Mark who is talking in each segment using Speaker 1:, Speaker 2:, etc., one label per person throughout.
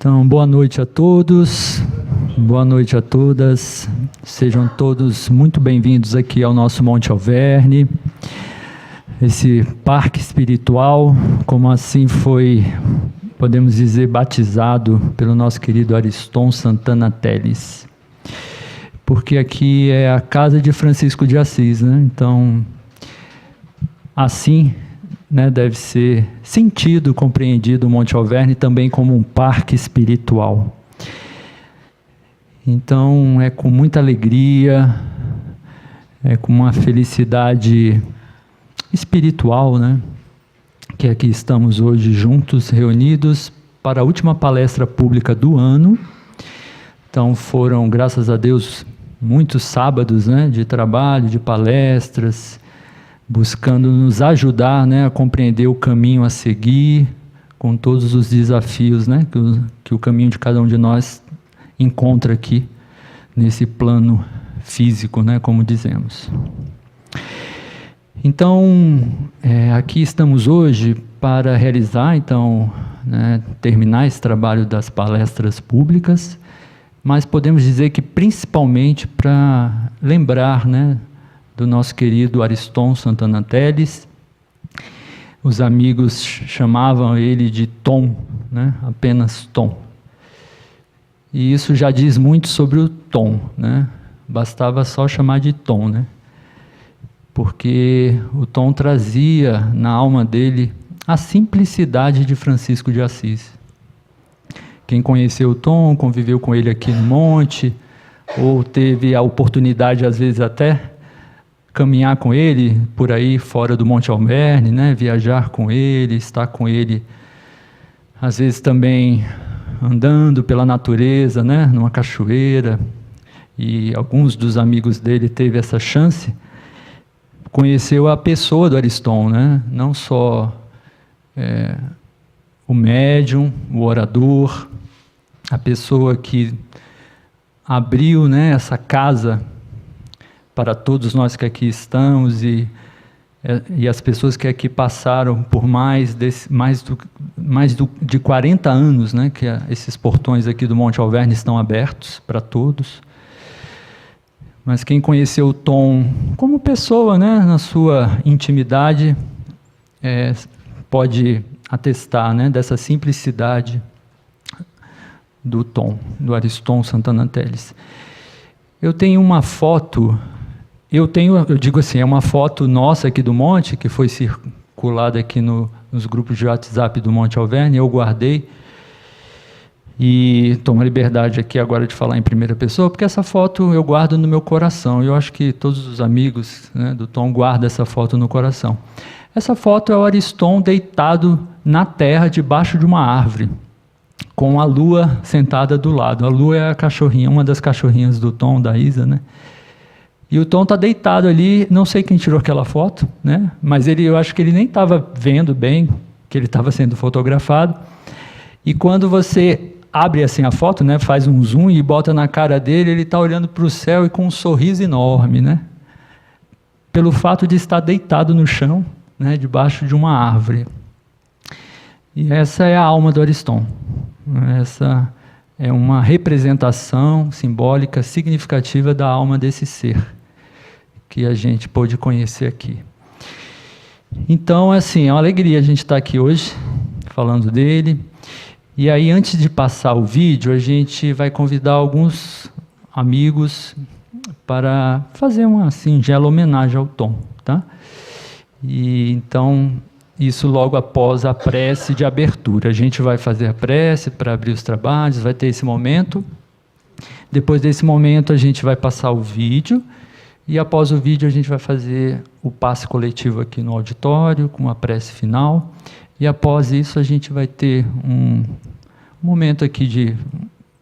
Speaker 1: Então, boa noite a todos, boa noite a todas, sejam todos muito bem-vindos aqui ao nosso Monte Alverne, esse parque espiritual, como assim foi, podemos dizer, batizado pelo nosso querido Ariston Santana Telles, porque aqui é a casa de Francisco de Assis, né? Então, assim, deve ser sentido, compreendido o Monte Alverne também como um parque espiritual. Então, é com muita alegria, é com uma felicidade espiritual, que aqui estamos hoje juntos, reunidos, para a última palestra pública do ano. Então, foram, graças a Deus, muitos sábados, de trabalho, de palestras, buscando nos ajudar, a compreender o caminho a seguir, com todos os desafios, que o caminho de cada um de nós encontra aqui, nesse plano físico, como dizemos. Então, aqui estamos hoje para realizar, terminar esse trabalho das palestras públicas, mas podemos dizer que principalmente para lembrar, do nosso querido Ariston Santana Telles. Os amigos chamavam ele de Tom, apenas Tom. E isso já diz muito sobre o Tom, Bastava só chamar de Tom, porque o Tom trazia na alma dele a simplicidade de Francisco de Assis. Quem conheceu o Tom, conviveu com ele aqui no monte, ou teve a oportunidade, às vezes até, caminhar com ele por aí fora do Monte Alverne, viajar com ele, estar com ele, às vezes também andando pela natureza, numa cachoeira, e alguns dos amigos dele teve essa chance, conheceu a pessoa do Ariston, não só o médium, o orador, a pessoa que abriu essa casa para todos nós que aqui estamos e as pessoas que aqui passaram por mais de 40 anos, que esses portões aqui do Monte Alverne estão abertos para todos. Mas quem conheceu o Tom como pessoa, na sua intimidade, pode atestar, dessa simplicidade do Tom, do Ariston Santana Telles. Eu tenho uma foto, eu digo assim, é uma foto nossa aqui do Monte, que foi circulada aqui nos grupos de WhatsApp do Monte Alverne, eu guardei, e tomo a liberdade aqui agora de falar em primeira pessoa, porque essa foto eu guardo no meu coração, eu acho que todos os amigos do Tom guardam essa foto no coração. Essa foto é o Ariston deitado na terra, debaixo de uma árvore, com a Lua sentada do lado. A Lua é a cachorrinha, uma das cachorrinhas do Tom, da Isa, E o Tom está deitado ali, não sei quem tirou aquela foto, mas eu acho que ele nem estava vendo bem que ele estava sendo fotografado. E quando você abre assim a foto, faz um zoom e bota na cara dele, ele está olhando para o céu e com um sorriso enorme, pelo fato de estar deitado no chão, debaixo de uma árvore. E essa é a alma do Ariston. Essa é uma representação simbólica, significativa da alma desse ser, que a gente pôde conhecer aqui. Então, assim, é uma alegria a gente estar aqui hoje, falando dele. E aí, antes de passar o vídeo, a gente vai convidar alguns amigos para fazer uma singela homenagem ao Tom, tá? E então, isso logo após a prece de abertura. A gente vai fazer a prece para abrir os trabalhos, vai ter esse momento. Depois desse momento, a gente vai passar o vídeo. E após o vídeo, a gente vai fazer o passe coletivo aqui no auditório, com a prece final. E após isso, a gente vai ter um momento aqui de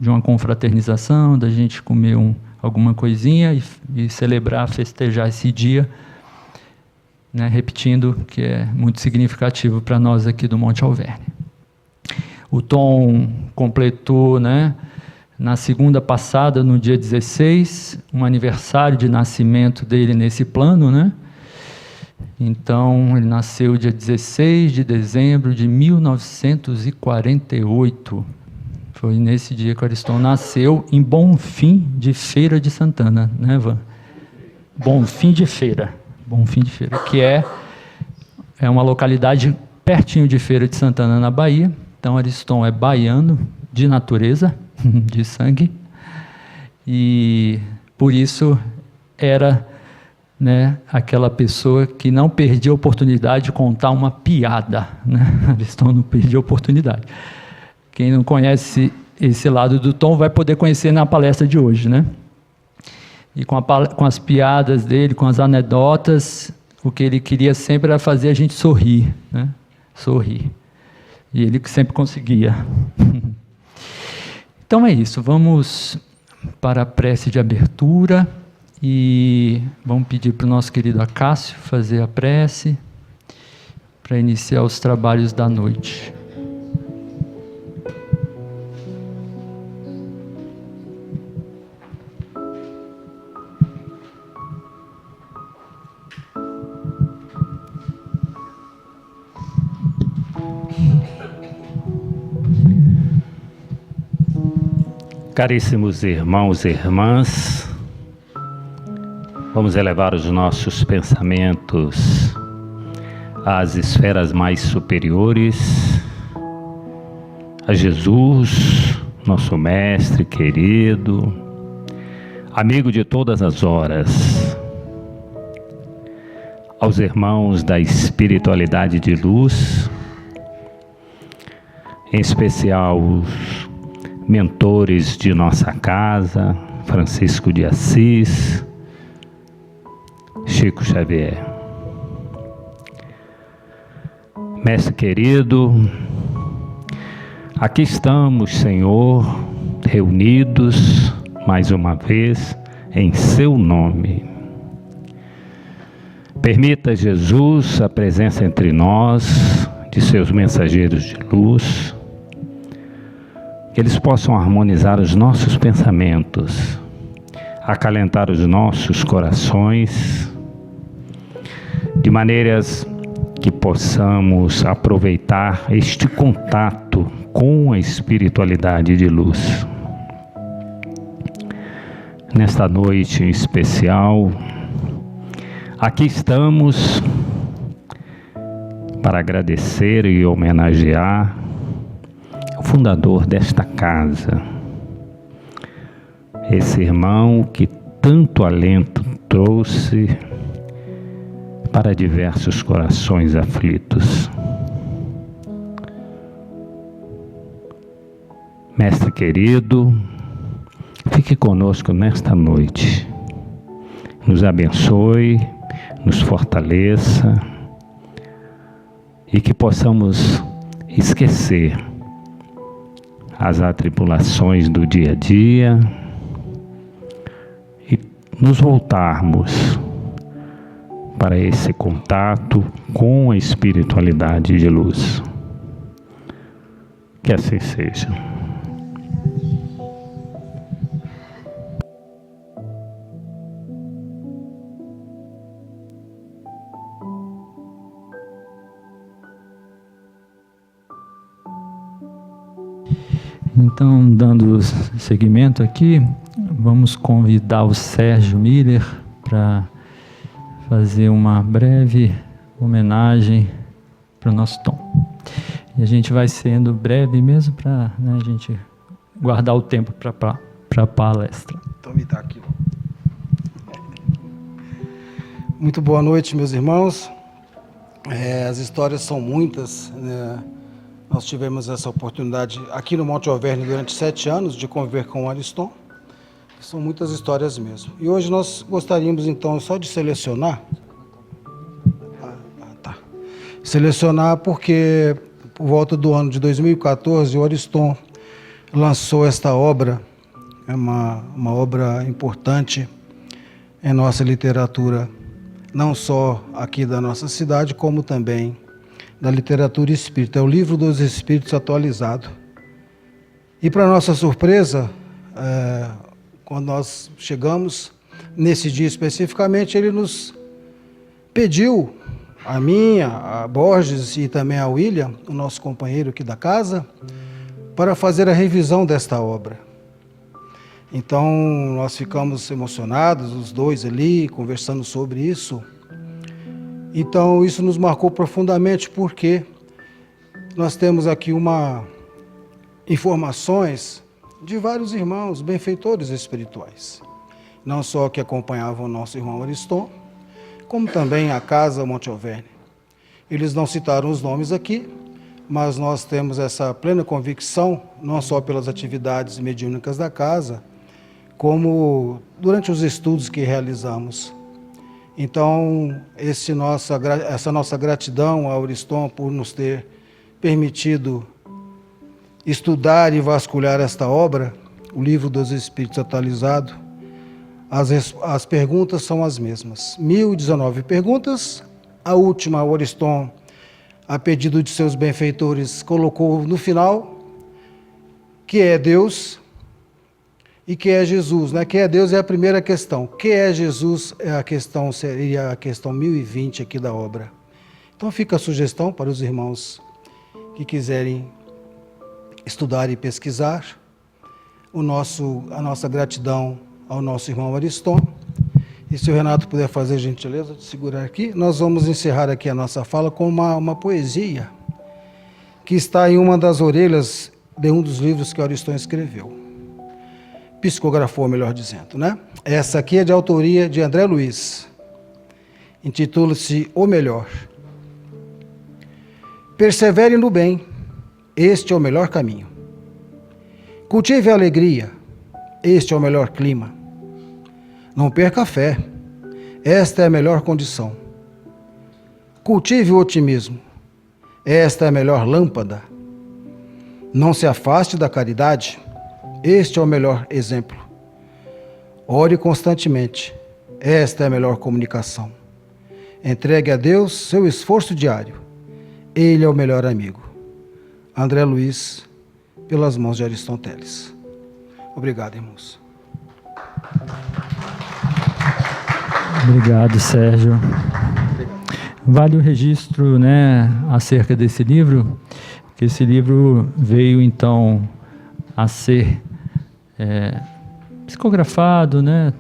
Speaker 1: uma confraternização, da gente comer alguma coisinha e celebrar, festejar esse dia, repetindo que é muito significativo para nós aqui do Monte Alverne. O Tom completou, na segunda passada, no dia 16, um aniversário de nascimento dele nesse plano, Então, ele nasceu dia 16 de dezembro de 1948. Foi nesse dia que o Ariston nasceu, em Bonfim de Feira de Santana, né, Van? Bonfim de Feira, que é uma localidade pertinho de Feira de Santana, na Bahia. Então, Ariston é baiano, de natureza, de sangue, e por isso era, né, aquela pessoa que não perdia a oportunidade de contar uma piada, né? Ariston não perdia a oportunidade. Quem não conhece esse lado do Tom vai poder conhecer na palestra de hoje, né? E com as piadas dele, com as anedotas, o que ele queria sempre era fazer a gente sorrir, né? Sorrir. E ele sempre conseguia. Então é isso, vamos para a prece de abertura e vamos pedir para o nosso querido Acácio fazer a prece para iniciar os trabalhos da noite.
Speaker 2: Caríssimos irmãos e irmãs, vamos elevar os nossos pensamentos às esferas mais superiores, a Jesus, nosso mestre querido, amigo de todas as horas, aos irmãos da espiritualidade de luz, em especial os mentores de nossa casa, Francisco de Assis, Chico Xavier. Mestre querido, aqui estamos, Senhor, reunidos mais uma vez em seu nome. Permita, Jesus, a presença entre nós de seus mensageiros de luz, que eles possam harmonizar os nossos pensamentos, acalentar os nossos corações, de maneiras que possamos aproveitar este contato com a espiritualidade de luz. Nesta noite especial, aqui estamos para agradecer e homenagear o fundador desta casa, esse irmão que tanto alento trouxe para diversos corações aflitos. Mestre querido, fique conosco nesta noite, nos abençoe, nos fortaleça e que possamos esquecer as atribulações do dia a dia e nos voltarmos para esse contato com a espiritualidade de luz. Que assim seja.
Speaker 1: Então, dando seguimento aqui, vamos convidar o Sérgio Miller para fazer uma breve homenagem para o nosso Tom. E a gente vai sendo breve mesmo para, né, a gente guardar o tempo para a palestra.
Speaker 3: Então me dá aqui. Muito boa noite, meus irmãos. As histórias são muitas, né? Nós tivemos essa oportunidade aqui no Monte Alverne durante 7 anos de conviver com o Ariston. São muitas histórias mesmo. E hoje nós gostaríamos então só de selecionar. Selecionar porque por volta do ano de 2014 o Ariston lançou esta obra. É uma obra importante em nossa literatura, não só aqui da nossa cidade, como também da literatura espírita. É o Livro dos Espíritos atualizado. E para nossa surpresa, quando nós chegamos, nesse dia especificamente, ele nos pediu, a Borges e também a William, o nosso companheiro aqui da casa, para fazer a revisão desta obra. Então, nós ficamos emocionados, os dois ali, conversando sobre isso. Então, isso nos marcou profundamente, porque nós temos aqui informações de vários irmãos, benfeitores espirituais. Não só que acompanhavam o nosso irmão Ariston, como também a Casa Monte Alverne. Eles não citaram os nomes aqui, mas nós temos essa plena convicção, não só pelas atividades mediúnicas da casa, como durante os estudos que realizamos. Então, essa nossa gratidão ao Ariston por nos ter permitido estudar e vasculhar esta obra, o Livro dos Espíritos atualizado. As perguntas são as mesmas. 1019 perguntas. A última, o Ariston, a pedido de seus benfeitores, colocou no final, que é Deus e que é Jesus, né? Que é Deus é a primeira questão. Que é Jesus é a questão, seria a questão 1020 aqui da obra. Então fica a sugestão para os irmãos que quiserem estudar e pesquisar. A nossa gratidão ao nosso irmão Ariston. E se o Renato puder fazer a gentileza de segurar aqui, nós vamos encerrar aqui a nossa fala com uma poesia que está em uma das orelhas de um dos livros que Ariston escreveu. Psicografou, melhor dizendo, né? Essa aqui é de autoria de André Luiz. Intitula-se O Melhor. Persevere no bem, este é o melhor caminho. Cultive a alegria, este é o melhor clima. Não perca a fé, esta é a melhor condição. Cultive o otimismo, esta é a melhor lâmpada. Não se afaste da caridade, este é o melhor exemplo. Ore constantemente, esta é a melhor comunicação. Entregue a Deus seu esforço diário, Ele é o melhor amigo. André Luiz, pelas mãos de Ariston Teles. Obrigado, irmãos.
Speaker 1: Obrigado, Sérgio. Vale o registro, né, acerca desse livro, que esse livro veio, então, a ser psicografado, né,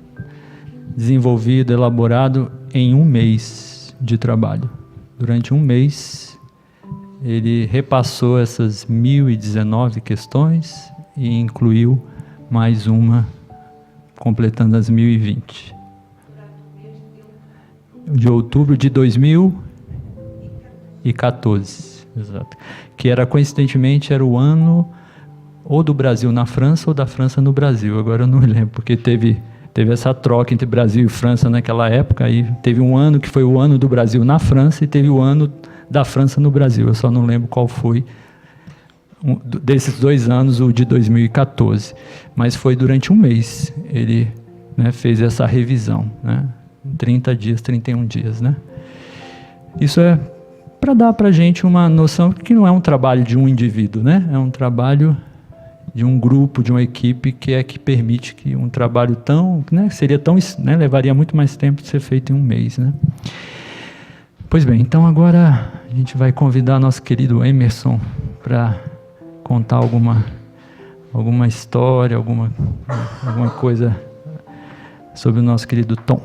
Speaker 1: desenvolvido, elaborado em um mês de trabalho. Durante um mês, ele repassou essas 1019 questões e incluiu mais uma, completando as 1020. De outubro de 2014, exato. Que era, coincidentemente, era o ano ou do Brasil na França ou da França no Brasil. Agora eu não me lembro, porque teve essa troca entre Brasil e França naquela época. Aí teve um ano que foi o ano do Brasil na França e teve o ano da França no Brasil. Eu só não lembro qual foi desses 2 anos, o de 2014. Mas foi durante um mês. Ele, né, fez essa revisão, né? 30 dias, 31 dias, né? Isso é para dar para a gente uma noção que não é um trabalho de um indivíduo, né? É um trabalho de um grupo, de uma equipe que permite que um trabalho tão, né, seria tão, né, levaria muito mais tempo de ser feito em um mês, né? Pois bem, então agora a gente vai convidar nosso querido Emerson para contar alguma história, alguma coisa sobre o nosso querido Tom.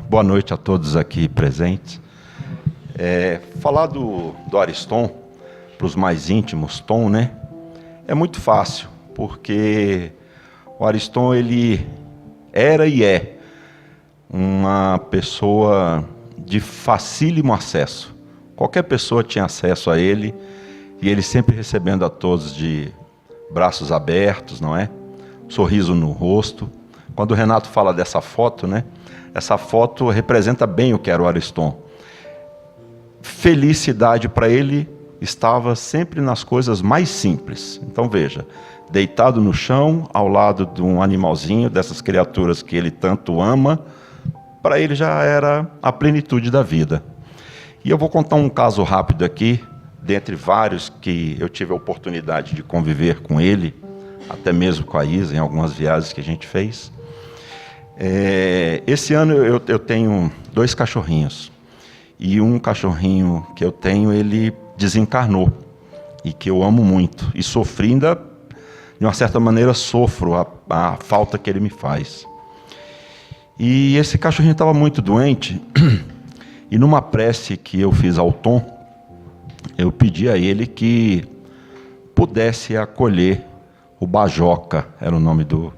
Speaker 4: Boa noite a todos aqui presentes. Falar do Ariston, para os mais íntimos, Tom, né? É muito fácil, porque o Ariston, ele era e é uma pessoa de facílimo acesso. Qualquer pessoa tinha acesso a ele, e ele sempre recebendo a todos de braços abertos, não é? Sorriso no rosto. Quando o Renato fala dessa foto, né? Essa foto representa bem o que era o Ariston. Felicidade para ele estava sempre nas coisas mais simples. Então veja, deitado no chão, ao lado de um animalzinho, dessas criaturas que ele tanto ama, para ele já era a plenitude da vida. E eu vou contar um caso rápido aqui, dentre vários que eu tive a oportunidade de conviver com ele, até mesmo com a Isa, em algumas viagens que a gente fez. Esse ano eu tenho 2 cachorrinhos, e um cachorrinho que eu tenho, ele desencarnou e que eu amo muito. E sofri ainda, de uma certa maneira, sofro a falta que ele me faz. E esse cachorrinho estava muito doente, e numa prece que eu fiz ao Tom, eu pedi a ele que pudesse acolher o Bajoca, era o nome do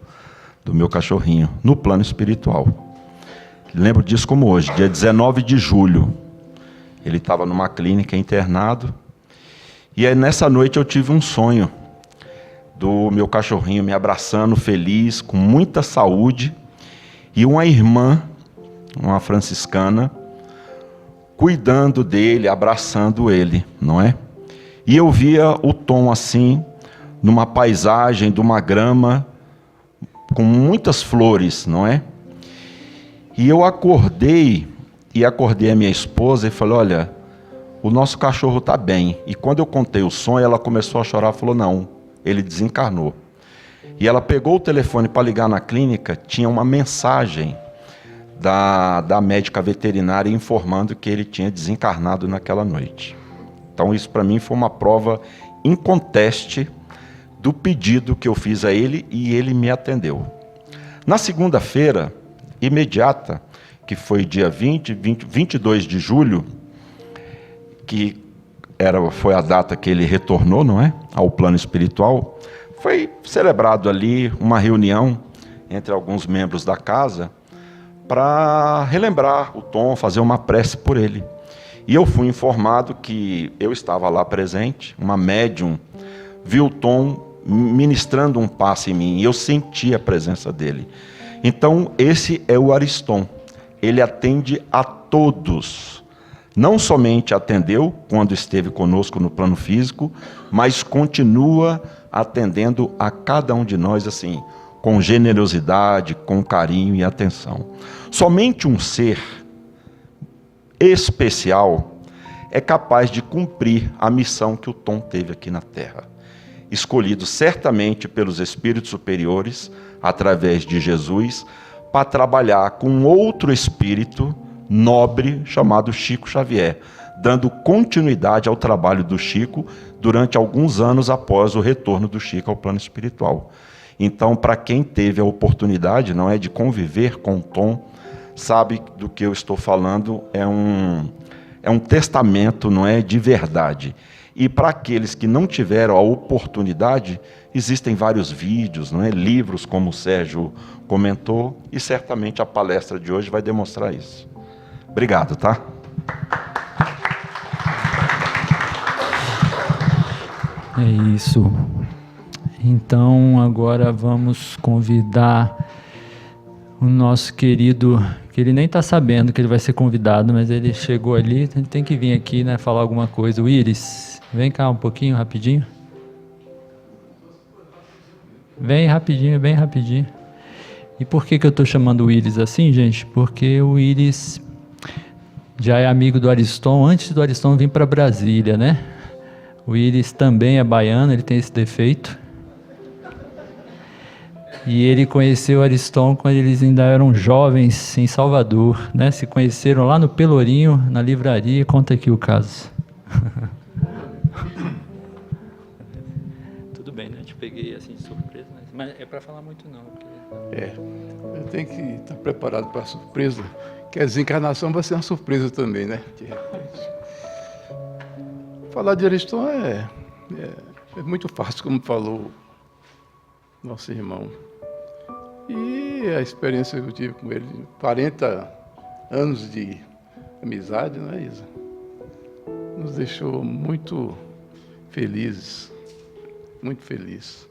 Speaker 4: meu cachorrinho, no plano espiritual. Lembro disso como hoje, dia 19 de julho. Ele estava numa clínica internado, e aí nessa noite eu tive um sonho do meu cachorrinho me abraçando, feliz, com muita saúde, e uma irmã, uma franciscana, cuidando dele, abraçando ele, não é? E eu via o Tom assim, numa paisagem de uma grama, com muitas flores, não é? E eu acordei a minha esposa e falei, olha, o nosso cachorro está bem. E quando eu contei o sonho, ela começou a chorar, falou, não, ele desencarnou. E ela pegou o telefone para ligar na clínica, tinha uma mensagem da médica veterinária informando que ele tinha desencarnado naquela noite. Então isso para mim foi uma prova inconteste do pedido que eu fiz a ele, e ele me atendeu. Na segunda-feira imediata, que foi dia 22 de julho, que foi a data que ele retornou, não é? Ao plano espiritual, foi celebrado ali uma reunião entre alguns membros da casa para relembrar o Tom, fazer uma prece por ele. E eu fui informado que eu estava lá presente, uma médium viu o Tom ministrando um passe em mim, e eu senti a presença dele. Então, esse é o Ariston. Ele atende a todos. Não somente atendeu quando esteve conosco no plano físico, mas continua atendendo a cada um de nós assim, com generosidade, com carinho e atenção. Somente um ser especial é capaz de cumprir a missão que o Tom teve aqui na Terra. Escolhido certamente pelos espíritos superiores, através de Jesus, para trabalhar com outro espírito nobre chamado Chico Xavier, dando continuidade ao trabalho do Chico durante alguns anos após o retorno do Chico ao plano espiritual. Então, para quem teve a oportunidade, não é, de conviver com o Tom, sabe do que eu estou falando, é um testamento, não é, de verdade. E para aqueles que não tiveram a oportunidade, existem vários vídeos, não é, livros, como o Sérgio comentou, e certamente a palestra de hoje vai demonstrar isso. Obrigado, tá?
Speaker 1: É isso. Então, agora vamos convidar o nosso querido, que ele nem está sabendo que ele vai ser convidado, mas ele chegou ali, ele tem que vir aqui, né, falar alguma coisa. O Iris, vem cá um pouquinho, rapidinho. Vem rapidinho, bem rapidinho. E por que eu estou chamando o Iris assim, gente? Porque o Iris já é amigo do Ariston antes do Ariston vir para Brasília, né? O Iris também é baiano, ele tem esse defeito. E ele conheceu o Ariston quando eles ainda eram jovens em Salvador, né? Se conheceram lá no Pelourinho, na livraria. Conta aqui o caso. Tudo bem, né? Eu te peguei assim de surpresa, mas é para falar muito não. Porque...
Speaker 5: eu tenho que estar preparado para a surpresa, que a desencarnação vai ser uma surpresa também, né? De repente. Falar de Ariston é muito fácil, como falou nosso irmão. E a experiência que eu tive com ele, 40 anos de amizade, não é, Isa? Nos deixou muito felizes, muito felizes.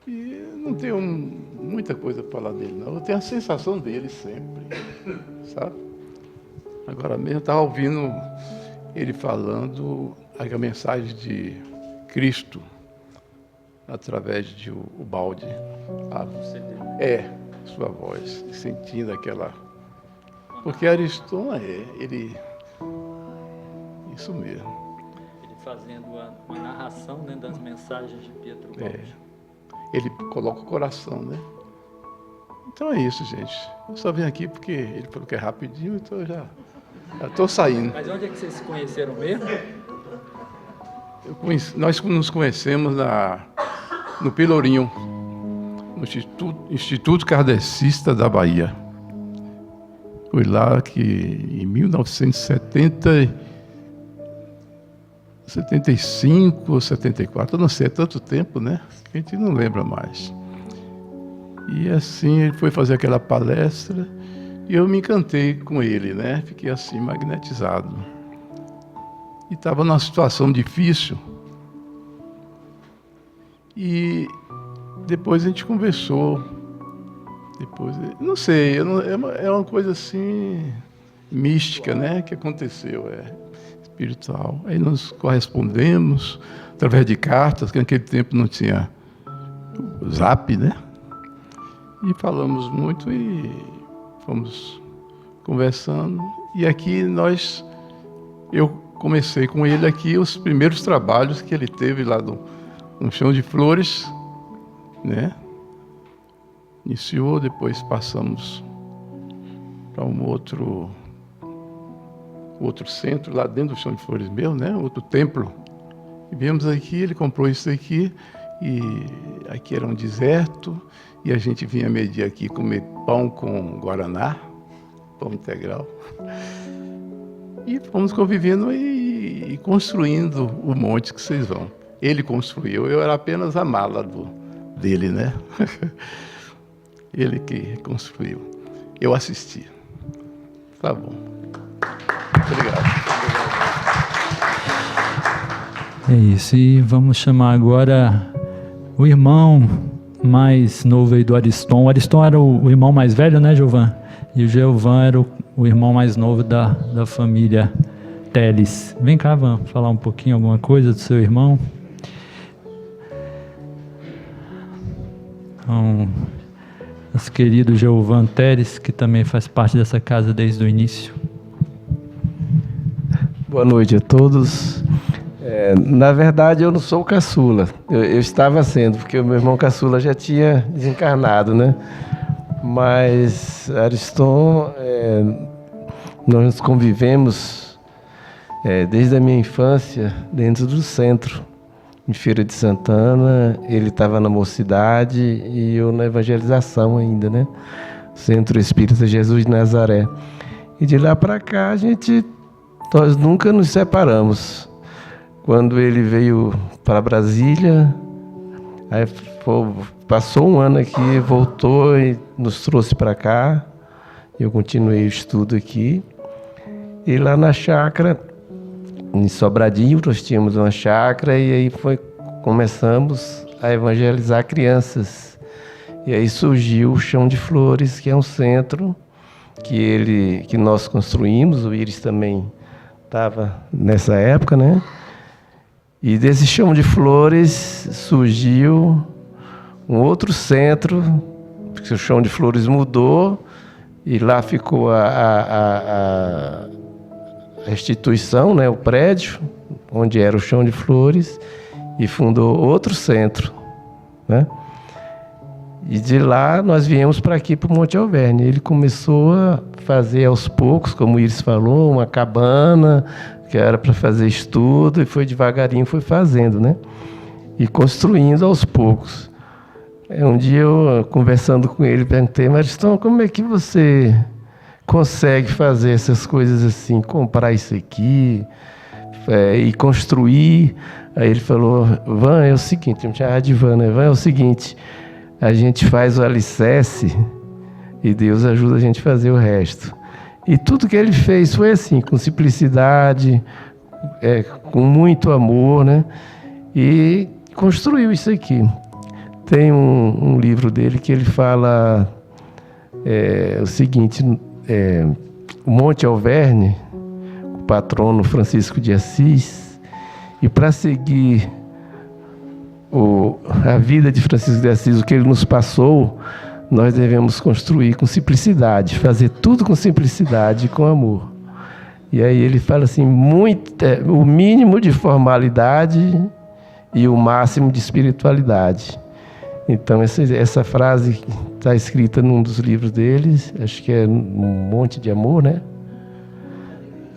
Speaker 5: E não tenho muita coisa para falar dele, não. Eu tenho a sensação dele sempre, sabe? Agora mesmo eu estava ouvindo ele falando a mensagem de Cristo através de o balde. Sua voz, sentindo aquela... Porque Ariston ele... Isso mesmo.
Speaker 1: Ele fazendo uma narração, né, das mensagens de Pietro Baldi.
Speaker 5: Ele coloca o coração, né? Então é isso, gente. Eu só vim aqui porque ele falou que é rapidinho, então eu já estou saindo.
Speaker 1: Mas onde é que vocês se conheceram mesmo?
Speaker 5: nós nos conhecemos no Pelourinho, no Instituto Kardecista da Bahia. Foi lá que, em 1975 ou 74, eu não sei, é tanto tempo, né? Que a gente não lembra mais. E assim, ele foi fazer aquela palestra e eu me encantei com ele, né? Fiquei assim, magnetizado. E estava numa situação difícil. E depois a gente conversou. Depois, não sei, é uma coisa assim, mística, né? Que aconteceu, espiritual. Aí nós correspondemos através de cartas, que naquele tempo não tinha o Zap, né? E falamos muito e fomos conversando. E aqui eu comecei com ele aqui os primeiros trabalhos que ele teve lá no Chão de Flores, né? Iniciou, depois passamos para um outro centro lá dentro do Chão de Flores mesmo, né? Outro templo. E viemos aqui, ele comprou isso aqui, e aqui era um deserto, e a gente vinha medir aqui comer pão com guaraná, pão integral. E fomos convivendo e construindo o monte que vocês vão. Ele construiu, eu era apenas a mala dele, né? Ele que construiu. Eu assisti. Tá bom. Obrigado.
Speaker 1: É isso. E vamos chamar agora o irmão mais novo aí do Ariston. O Ariston era o irmão mais velho, né, Giovan? E o Giovan era o irmão mais novo da família Teles. Vem cá, Van, falar um pouquinho, alguma coisa do seu irmão. Então, nosso querido Giovan Teles, que também faz parte dessa casa desde o início.
Speaker 6: Boa noite a todos. Na verdade, eu não sou o caçula. Eu estava sendo, porque o meu irmão caçula já tinha desencarnado, né? Mas, Ariston, nós nos convivemos desde a minha infância dentro do centro, em Feira de Santana. Ele estava na mocidade e eu na evangelização ainda, né? Centro Espírita Jesus de Nazaré. E de lá para cá, nós nunca nos separamos. Quando ele veio para Brasília, aí passou um ano aqui, voltou e nos trouxe para cá. Eu continuei o estudo aqui. E lá na chácara, em Sobradinho, nós tínhamos uma chácara e aí começamos a evangelizar crianças. E aí surgiu o Chão de Flores, que é um centro que nós construímos. O Iris também estava nessa época, né? E desse Chão de Flores surgiu um outro centro, porque o Chão de Flores mudou e lá ficou a instituição, né, o prédio, onde era o Chão de Flores, e fundou outro centro, né? E de lá nós viemos para aqui, para o Monte Alverne. Ele começou a fazer aos poucos, como o Iris falou, uma cabana, que era para fazer estudo, e foi devagarinho, foi fazendo, né? E construindo aos poucos. Um dia eu, conversando com ele, perguntei: mas Ariston, como é que você consegue fazer essas coisas assim, comprar isso aqui e construir? Aí ele falou: Van, é o seguinte, eu me chamava de Van, né? Van, é o seguinte, a gente faz o alicerce e Deus ajuda a gente a fazer o resto. E tudo que ele fez foi assim, com simplicidade, com muito amor, né? E construiu isso aqui. Tem um livro dele que ele fala o seguinte: o Monte Alverne, o patrono Francisco de Assis, e para seguir a vida de Francisco de Assis, o que ele nos passou, nós devemos construir com simplicidade, fazer tudo com simplicidade e com amor. E aí ele fala assim, o mínimo de formalidade e o máximo de espiritualidade. Então essa frase está escrita num dos livros deles, acho que é Um Monte de Amor, né?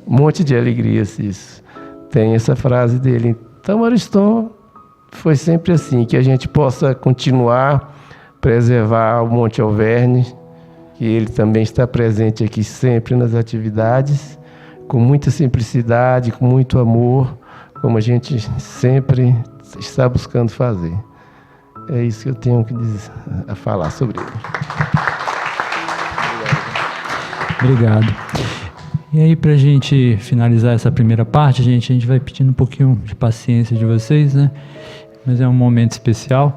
Speaker 6: Um Monte de Alegrias, isso. Tem essa frase dele. Então, Ariston foi sempre assim, que a gente possa continuar, preservar o Monte Alverne, que ele também está presente aqui sempre nas atividades, com muita simplicidade, com muito amor, como a gente sempre está buscando fazer. É isso que eu tenho que dizer, a falar sobre ele.
Speaker 1: Obrigado. E aí, para a gente finalizar essa primeira parte, a gente vai pedindo um pouquinho de paciência de vocês, né? Mas é um momento especial.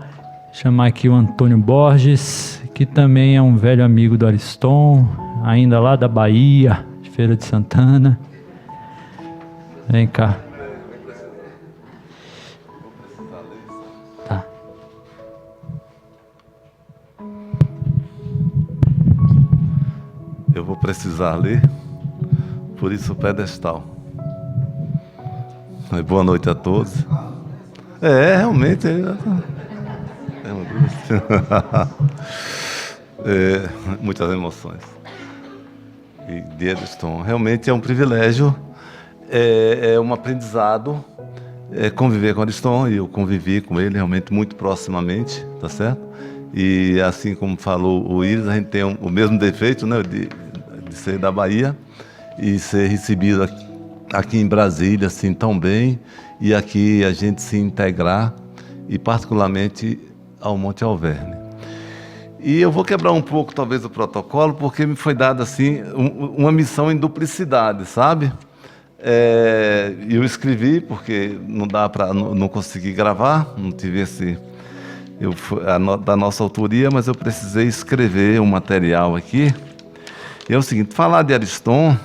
Speaker 1: Chamar aqui o Antônio Borges, que também é um velho amigo do Ariston, ainda lá da Bahia, de Feira de Santana. Vem cá. Tá.
Speaker 7: Eu vou precisar ler, por isso o pedestal. Boa noite a todos. Realmente. Muitas emoções. E de Ariston, realmente é um privilégio, é um aprendizado conviver com Ariston, e eu convivi com ele realmente muito proximamente, tá certo? E assim como falou o Iris, a gente tem o mesmo defeito, né, de ser da Bahia e ser recebido aqui em Brasília assim tão bem, e aqui a gente se integrar, e particularmente ao Monte Alverne. E eu vou quebrar um pouco talvez o protocolo, porque me foi dada assim uma missão em duplicidade, sabe? Eu escrevi porque não dá para não conseguir gravar, não tive esse da nossa autoria, mas eu precisei escrever um material aqui. E é o seguinte: falar de Ariston,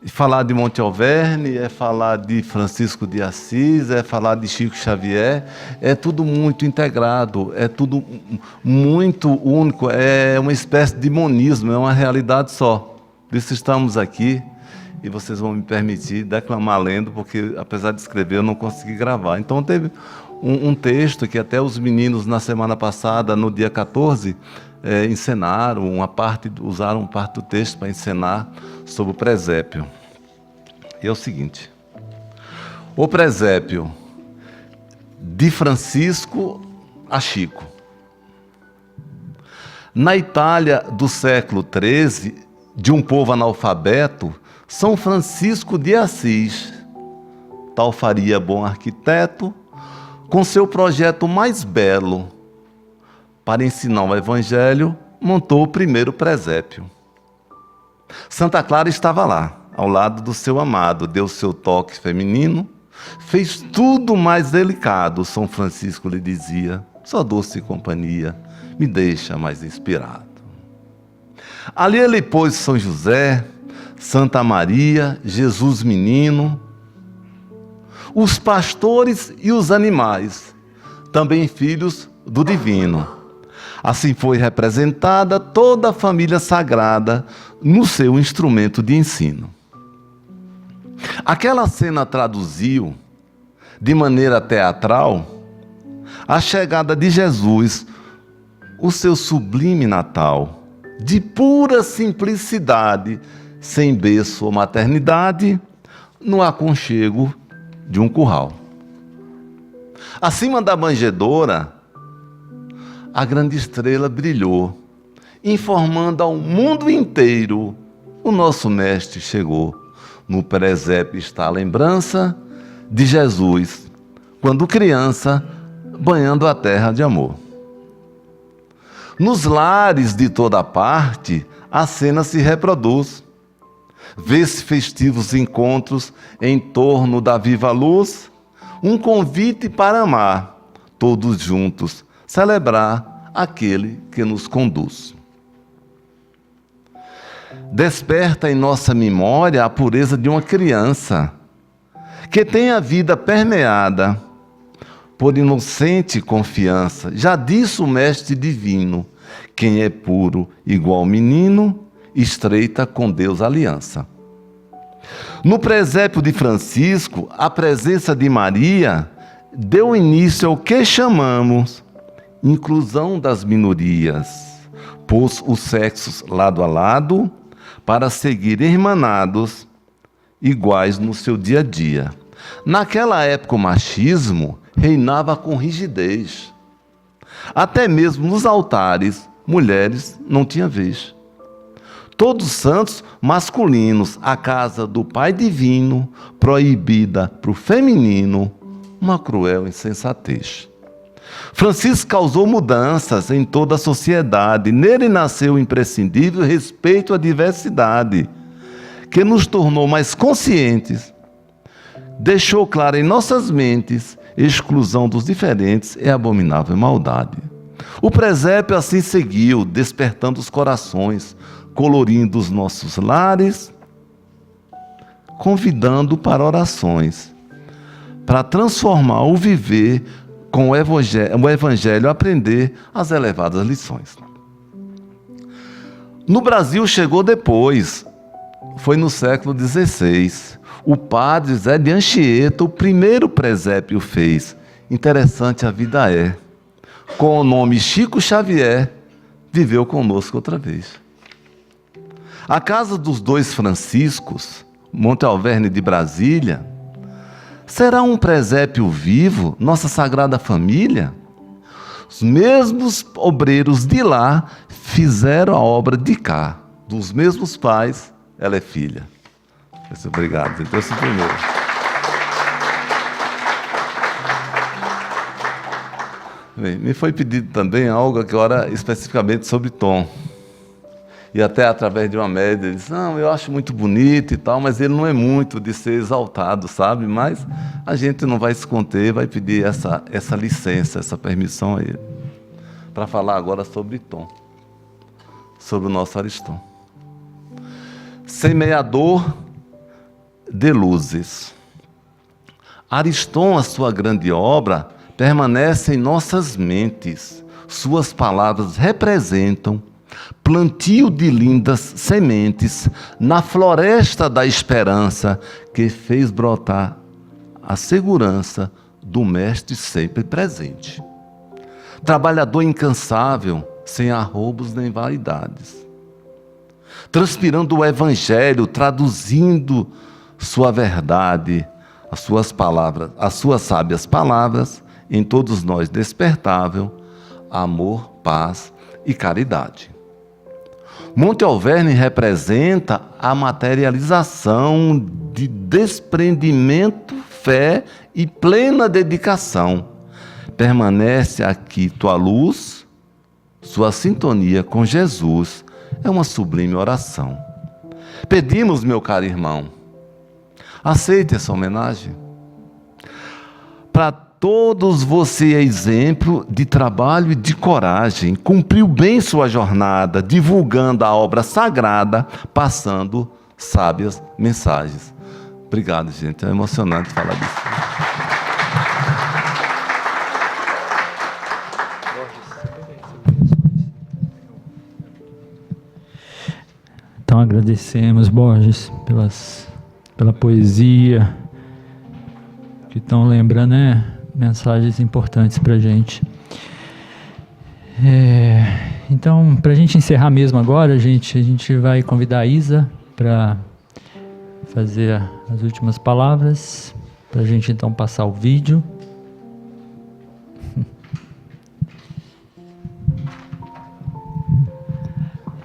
Speaker 7: falar de Monte Alverne, é falar de Francisco de Assis, é falar de Chico Xavier, é tudo muito integrado, é tudo muito único, é uma espécie de monismo, é uma realidade só. Por isso estamos aqui, e vocês vão me permitir declamar lendo, porque apesar de escrever eu não consegui gravar. Então teve um texto que até os meninos na semana passada, no dia 14, encenaram usaram parte do texto para encenar sobre o presépio. E é o seguinte: o presépio de Francisco a Chico. Na Itália do século XIII, de um povo analfabeto, São Francisco de Assis, tal faria bom arquiteto, com seu projeto mais belo, para ensinar o Evangelho, montou o primeiro presépio. Santa Clara estava lá, ao lado do seu amado, deu seu toque feminino, fez tudo mais delicado. São Francisco lhe dizia: sua doce companhia me deixa mais inspirado. Ali ele pôs São José, Santa Maria, Jesus menino, os pastores e os animais, também filhos do divino. Assim foi representada toda a família sagrada no seu instrumento de ensino. Aquela cena traduziu, de maneira teatral, a chegada de Jesus, o seu sublime Natal, de pura simplicidade, sem berço ou maternidade, no aconchego de um curral. Acima da manjedoura, a grande estrela brilhou, informando ao mundo inteiro: o nosso mestre chegou. No presépio está a lembrança de Jesus, quando criança, banhando a terra de amor. Nos lares de toda parte, a cena se reproduz. Vê-se festivos encontros em torno da viva luz, um convite para amar, todos juntos, celebrar aquele que nos conduz. Desperta em nossa memória a pureza de uma criança, que tem a vida permeada por inocente confiança. Já disse o Mestre Divino: quem é puro igual menino, estreita com Deus aliança. No presépio de Francisco, a presença de Maria deu início ao que chamamos inclusão das minorias, pôs os sexos lado a lado para seguir irmanados, iguais no seu dia a dia. Naquela época, o machismo reinava com rigidez. Até mesmo nos altares, mulheres não tinham vez. Todos os santos masculinos, a casa do Pai Divino, proibida para o feminino, uma cruel insensatez. Francisco causou mudanças em toda a sociedade. Nele nasceu o imprescindível respeito à diversidade, que nos tornou mais conscientes. Deixou claro em nossas mentes: exclusão dos diferentes é abominável maldade. O presépio assim seguiu, despertando os corações, colorindo os nossos lares, convidando para orações, para transformar o viver com o Evangelho, aprender as elevadas lições. No Brasil chegou depois, foi no século XVI. O padre Zé de Anchieta, o primeiro presépio fez. Interessante a vida é. Com o nome Chico Xavier, viveu conosco outra vez. A casa dos dois Franciscos, Monte Alverne de Brasília, será um presépio vivo, nossa Sagrada Família? Os mesmos obreiros de lá fizeram a obra de cá. Dos mesmos pais, ela é filha. Obrigado. Então, esse primeiro. Bem, me foi pedido também algo agora especificamente sobre Tom. E até através de uma média, ele disse: não, eu acho muito bonito e tal, mas ele não é muito de ser exaltado, sabe? Mas a gente não vai se conter, vai pedir essa licença, essa permissão a ele, para falar agora sobre Tom, sobre o nosso Ariston. Semeador de luzes. Ariston, a sua grande obra, permanece em nossas mentes. Suas palavras representam plantio de lindas sementes na floresta da esperança que fez brotar a segurança do Mestre sempre presente. Trabalhador incansável, sem arroubos nem vaidades. Transpirando o Evangelho, traduzindo sua verdade, as suas palavras, as suas sábias palavras, em todos nós despertável amor, paz e caridade. Monte Alverne representa a materialização de desprendimento, fé e plena dedicação. Permanece aqui tua luz, sua sintonia com Jesus é uma sublime oração. Pedimos, meu caro irmão, aceite essa homenagem. Para todos você é exemplo de trabalho e de coragem. Cumpriu bem sua jornada, divulgando a obra sagrada, passando sábias mensagens. Obrigado, gente. É emocionante falar disso.
Speaker 1: Então agradecemos, Borges, pela poesia, que estão lembrando, mensagens importantes para a gente. Então, para a gente encerrar mesmo agora, a gente vai convidar a Isa para fazer as últimas palavras, para a gente então passar o vídeo.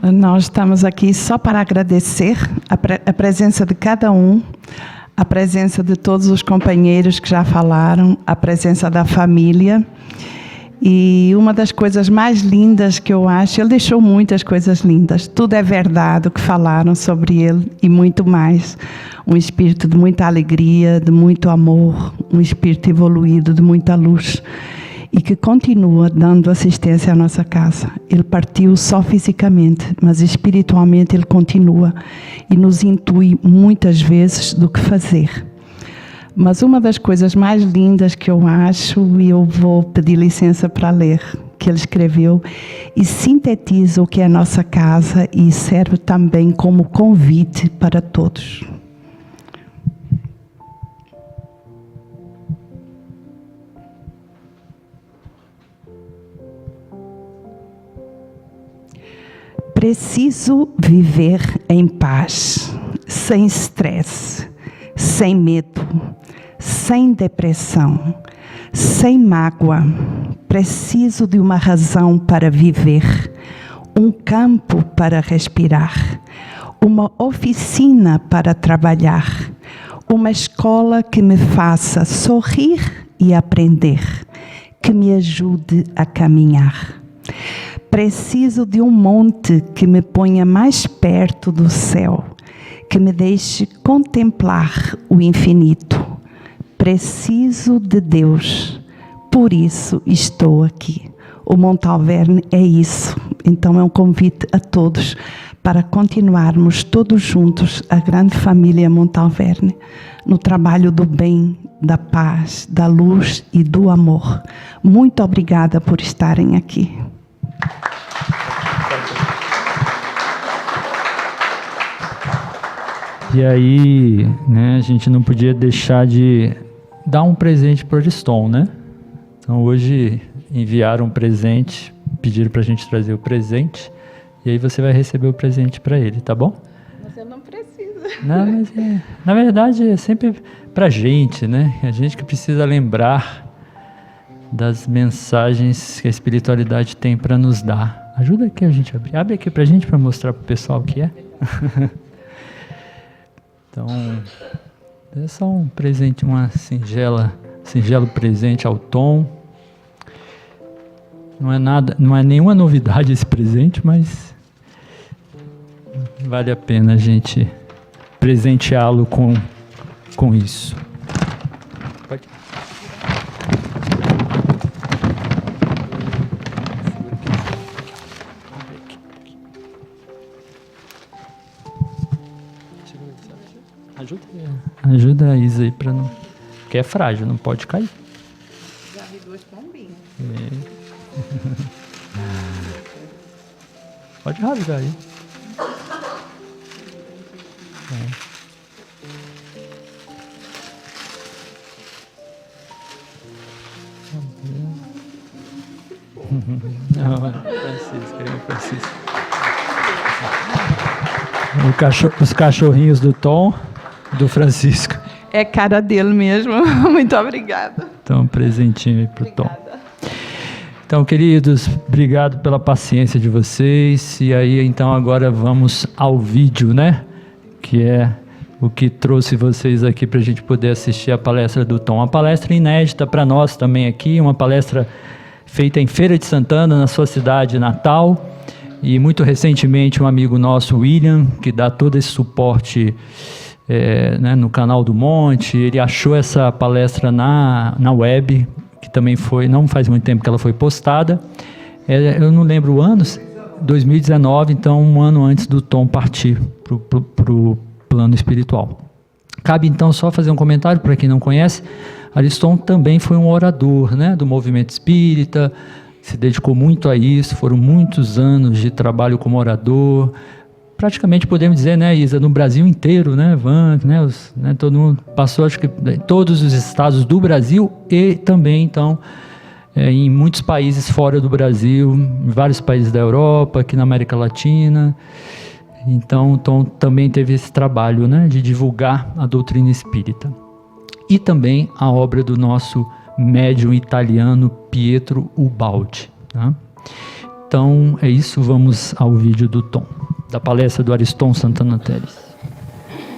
Speaker 8: Nós estamos aqui só para agradecer a presença de cada um, a presença de todos os companheiros que já falaram, a presença da família. E uma das coisas mais lindas que eu acho, ele deixou muitas coisas lindas, tudo é verdade o que falaram sobre ele e muito mais. Um espírito de muita alegria, de muito amor, um espírito evoluído, de muita luz. E que continua dando assistência à nossa casa. Ele partiu só fisicamente, mas espiritualmente ele continua e nos intui muitas vezes do que fazer. Mas uma das coisas mais lindas que eu acho, e eu vou pedir licença para ler, que ele escreveu, e sintetiza o que é a nossa casa e serve também como convite para todos. Preciso viver em paz, sem estresse, sem medo, sem depressão, sem mágoa. Preciso de uma razão para viver, um campo para respirar, uma oficina para trabalhar, uma escola que me faça sorrir e aprender, que me ajude a caminhar. Preciso de um monte que me ponha mais perto do céu, que me deixe contemplar o infinito. Preciso de Deus, por isso estou aqui. O Montalverne é isso. Então é um convite a todos para continuarmos todos juntos, a grande família Montalverne, no trabalho do bem, da paz, da luz e do amor. Muito obrigada por estarem aqui.
Speaker 1: E aí, né, a gente não podia deixar de dar um presente para o Ariston, né? Então hoje enviaram um presente, pediram para a gente trazer o presente, e aí você vai receber o presente para ele, tá bom?
Speaker 8: Mas eu não preciso.
Speaker 1: Não, mas na verdade é sempre para a gente, né? A gente que precisa lembrar das mensagens que a espiritualidade tem para nos dar. Ajuda aqui a gente a abrir. Abre aqui para a gente, para mostrar para o pessoal o que é. Então, é só um presente, singelo presente ao Tom. Não é nenhuma novidade esse presente, mas vale a pena a gente presenteá-lo com isso. Pode. Ajuda a Isa aí para não... Porque é frágil, não pode cair.
Speaker 8: Já vi duas pombinhas.
Speaker 1: Pode rasgar aí. Não, Francisco. Os cachorrinhos do Tom, do Francisco.
Speaker 8: É cara dele mesmo. Muito obrigada.
Speaker 1: Então, um presentinho aí pro Tom. Então, queridos, obrigado pela paciência de vocês. E aí, então, agora vamos ao vídeo, né? Que é o que trouxe vocês aqui para a gente poder assistir a palestra do Tom. Uma palestra inédita para nós também aqui, uma palestra feita em Feira de Santana, na sua cidade natal. E muito recentemente um amigo nosso, William, que dá todo esse suporte né, no canal do Monte, ele achou essa palestra na web, que também foi, não faz muito tempo que ela foi postada. Eu não lembro o ano, 2019, então um ano antes do Tom partir para o plano espiritual. Cabe então só fazer um comentário para quem não conhece. Ariston também foi um orador, né, do movimento espírita, se dedicou muito a isso, foram muitos anos de trabalho como orador, praticamente podemos dizer, né, Isa, no Brasil inteiro, né, todo mundo passou, acho que em todos os estados do Brasil e também, então, em muitos países fora do Brasil, em vários países da Europa, aqui na América Latina. Então, Tom também teve esse trabalho, né, de divulgar a doutrina espírita. E também a obra do nosso médium italiano Pietro Ubaldi. Tá? Então, é isso, vamos ao vídeo do Tom, da palestra do Ariston Santana Teles.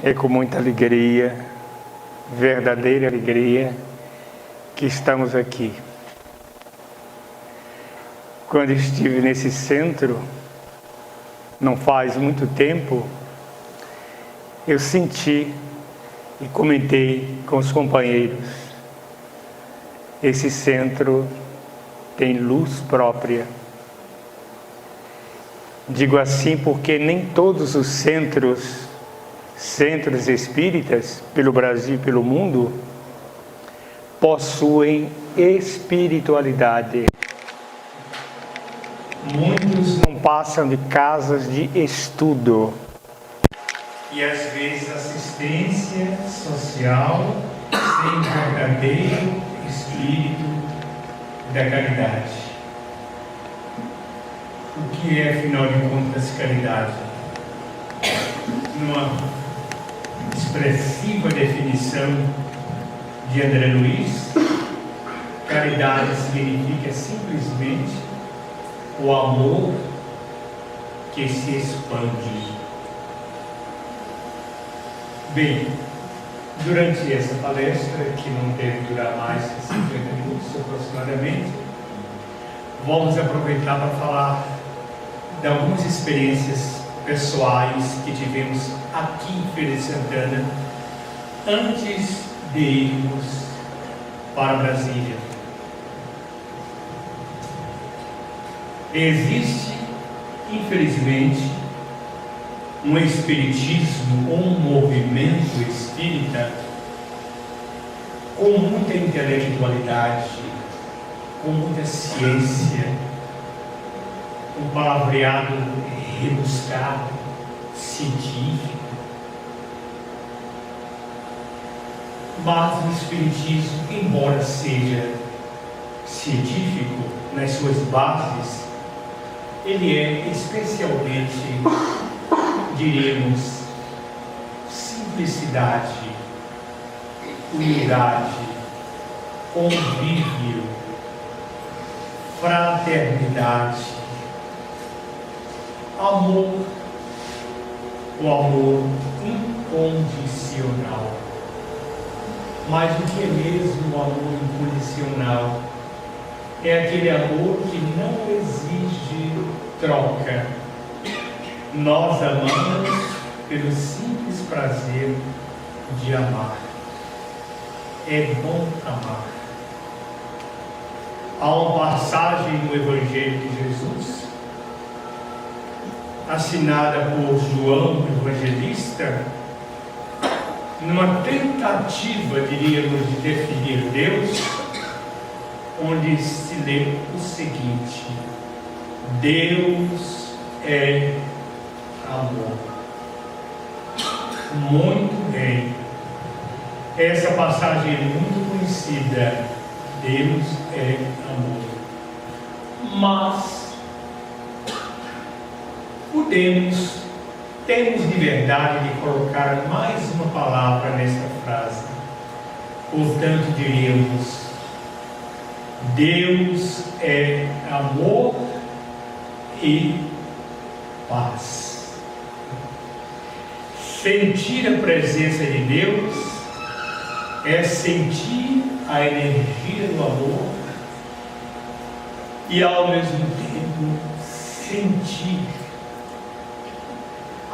Speaker 9: É com muita alegria, verdadeira alegria, que estamos aqui. Quando estive nesse centro, não faz muito tempo, eu senti e comentei com os companheiros, esse centro tem luz própria. Digo assim porque nem todos os centros espíritas, pelo Brasil e pelo mundo, possuem espiritualidade. Muitos não passam de casas de estudo e às vezes assistência social sem verdadeiro espírito da caridade. O que é, afinal de contas, caridade? Numa expressiva definição de André Luiz, caridade significa simplesmente o amor que se expande. Bem, durante essa palestra, que não deve durar mais que 50 minutos aproximadamente, vamos aproveitar para falar de algumas experiências pessoais que tivemos aqui em Feira de Santana antes de irmos para Brasília. Existe, infelizmente, um espiritismo ou um movimento espírita com muita intelectualidade, com muita ciência, um palavreado rebuscado, científico. Mas o espiritismo, embora seja científico nas suas bases, ele é especialmente, diríamos, simplicidade, humildade, convívio, fraternidade, amor, o amor incondicional. Mas o que é mesmo o amor incondicional? É aquele amor que não exige troca. Nós amamos pelo simples prazer de amar. É bom amar. Há uma passagem no Evangelho de Jesus, assinada por João Evangelista, numa tentativa, diríamos, de definir Deus, onde se lê o seguinte: Deus é amor. Muito bem. Essa passagem é muito conhecida. Deus é amor. Mas temos liberdade de colocar mais uma palavra nesta frase. Portanto, diríamos: Deus é amor e paz. Sentir a presença de Deus é sentir a energia do amor e, ao mesmo tempo, sentir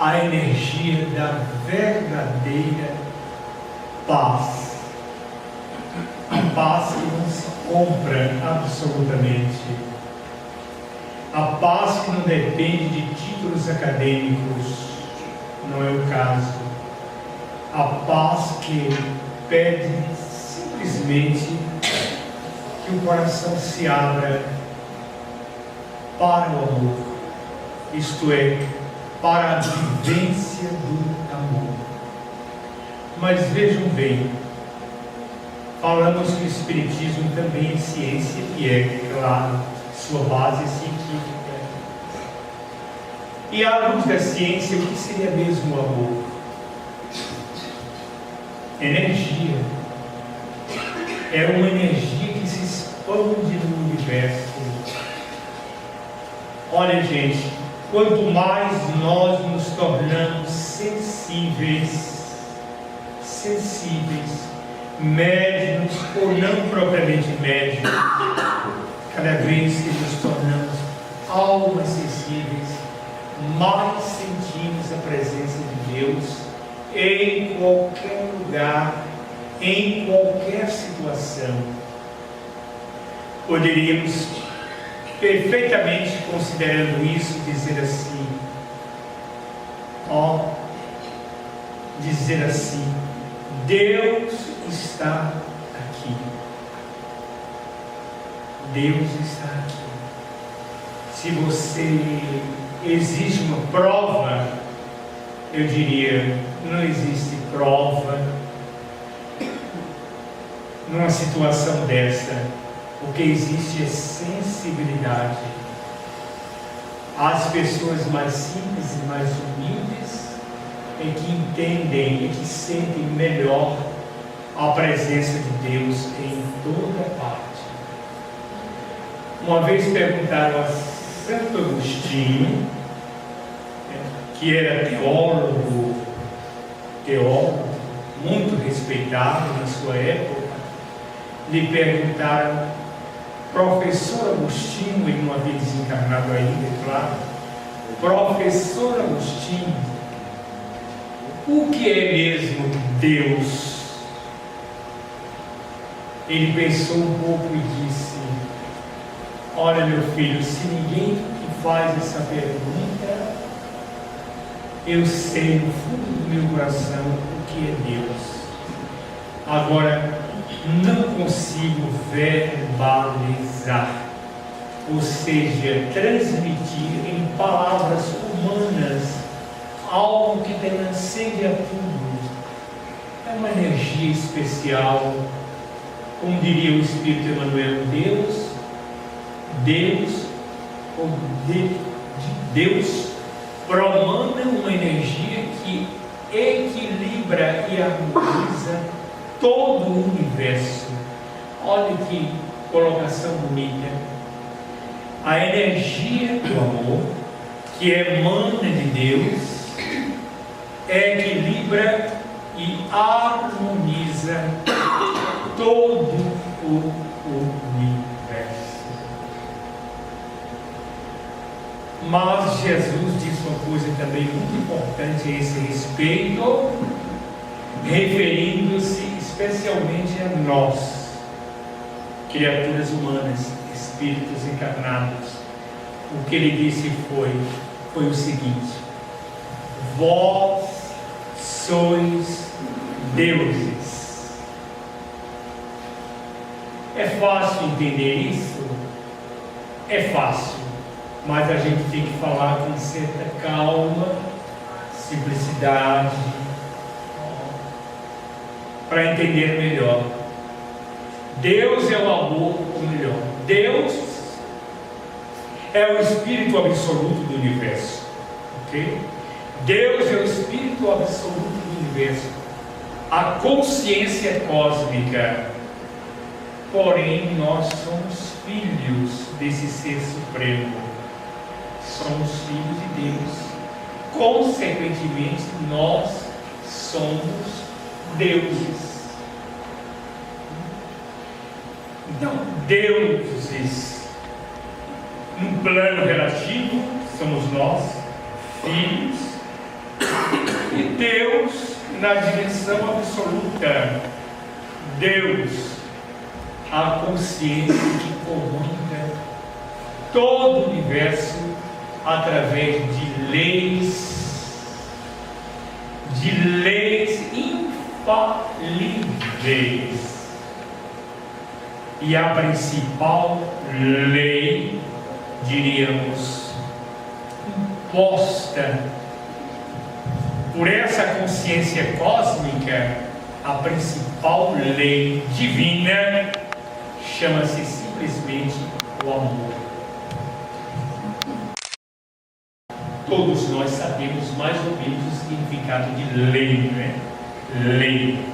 Speaker 9: a energia da verdadeira paz. A paz que não se compra absolutamente. A paz que não depende de títulos acadêmicos, não é o caso. A paz que pede simplesmente que o coração se abra para o amor, isto é, para a vivência do amor. Mas vejam bem, falamos que o Espiritismo também é ciência, e é, claro, sua base científica. E à luz da ciência, o que seria mesmo o amor? Energia. É uma energia que se expande no universo. Olha, gente, quanto mais nós nos tornamos sensíveis, médiuns ou não propriamente médiuns, cada vez que nos tornamos almas sensíveis, mais sentimos a presença de Deus em qualquer lugar, em qualquer situação. Poderíamos perfeitamente, considerando isso, dizer assim, Deus está aqui. Deus está aqui. Se você exige uma prova, eu diria, não existe prova numa situação dessa. O que existe é sensibilidade. As pessoas mais simples e mais humildes é que entendem e que sentem melhor a presença de Deus em toda parte. Uma vez perguntaram a Santo Agostinho, que era teólogo, muito respeitado na sua época, lhe perguntaram, professor Agostinho, ele não havia desencarnado ainda, é claro, professor Agostinho, o que é mesmo Deus? Ele pensou um pouco e disse, olha meu filho, se ninguém te faz essa pergunta, eu sei no fundo do meu coração o que é Deus. Agora, não consigo verbalizar, ou seja, transmitir em palavras humanas algo que transcende a tudo. É uma energia especial, como diria o Espírito Emmanuel, Deus promana uma energia que equilibra e harmoniza todo o universo. Olha que colocação bonita. A energia do amor, que emana de Deus, equilibra e harmoniza todo o universo. Mas Jesus disse uma coisa também muito importante a esse respeito, referindo-se especialmente a nós, criaturas humanas, espíritos encarnados. O que ele disse foi o seguinte: vós sois deuses. É fácil entender isso? É fácil, mas a gente tem que falar com certa calma, simplicidade, para entender melhor. Deus é o amor, ou melhor, Deus é o Espírito absoluto do universo, ok? Deus é o Espírito absoluto do universo, a consciência cósmica. Porém, nós somos filhos desse Ser Supremo, somos filhos de Deus, consequentemente, nós somos deuses. Então, deuses, num plano relativo, somos nós, filhos, e Deus na dimensão absoluta, Deus, a consciência que comanda todo o universo através de leis infalíveis. E a principal lei, diríamos, imposta por essa consciência cósmica, a principal lei divina, chama-se simplesmente o amor. Todos nós sabemos mais ou menos o significado de lei, né? Lei.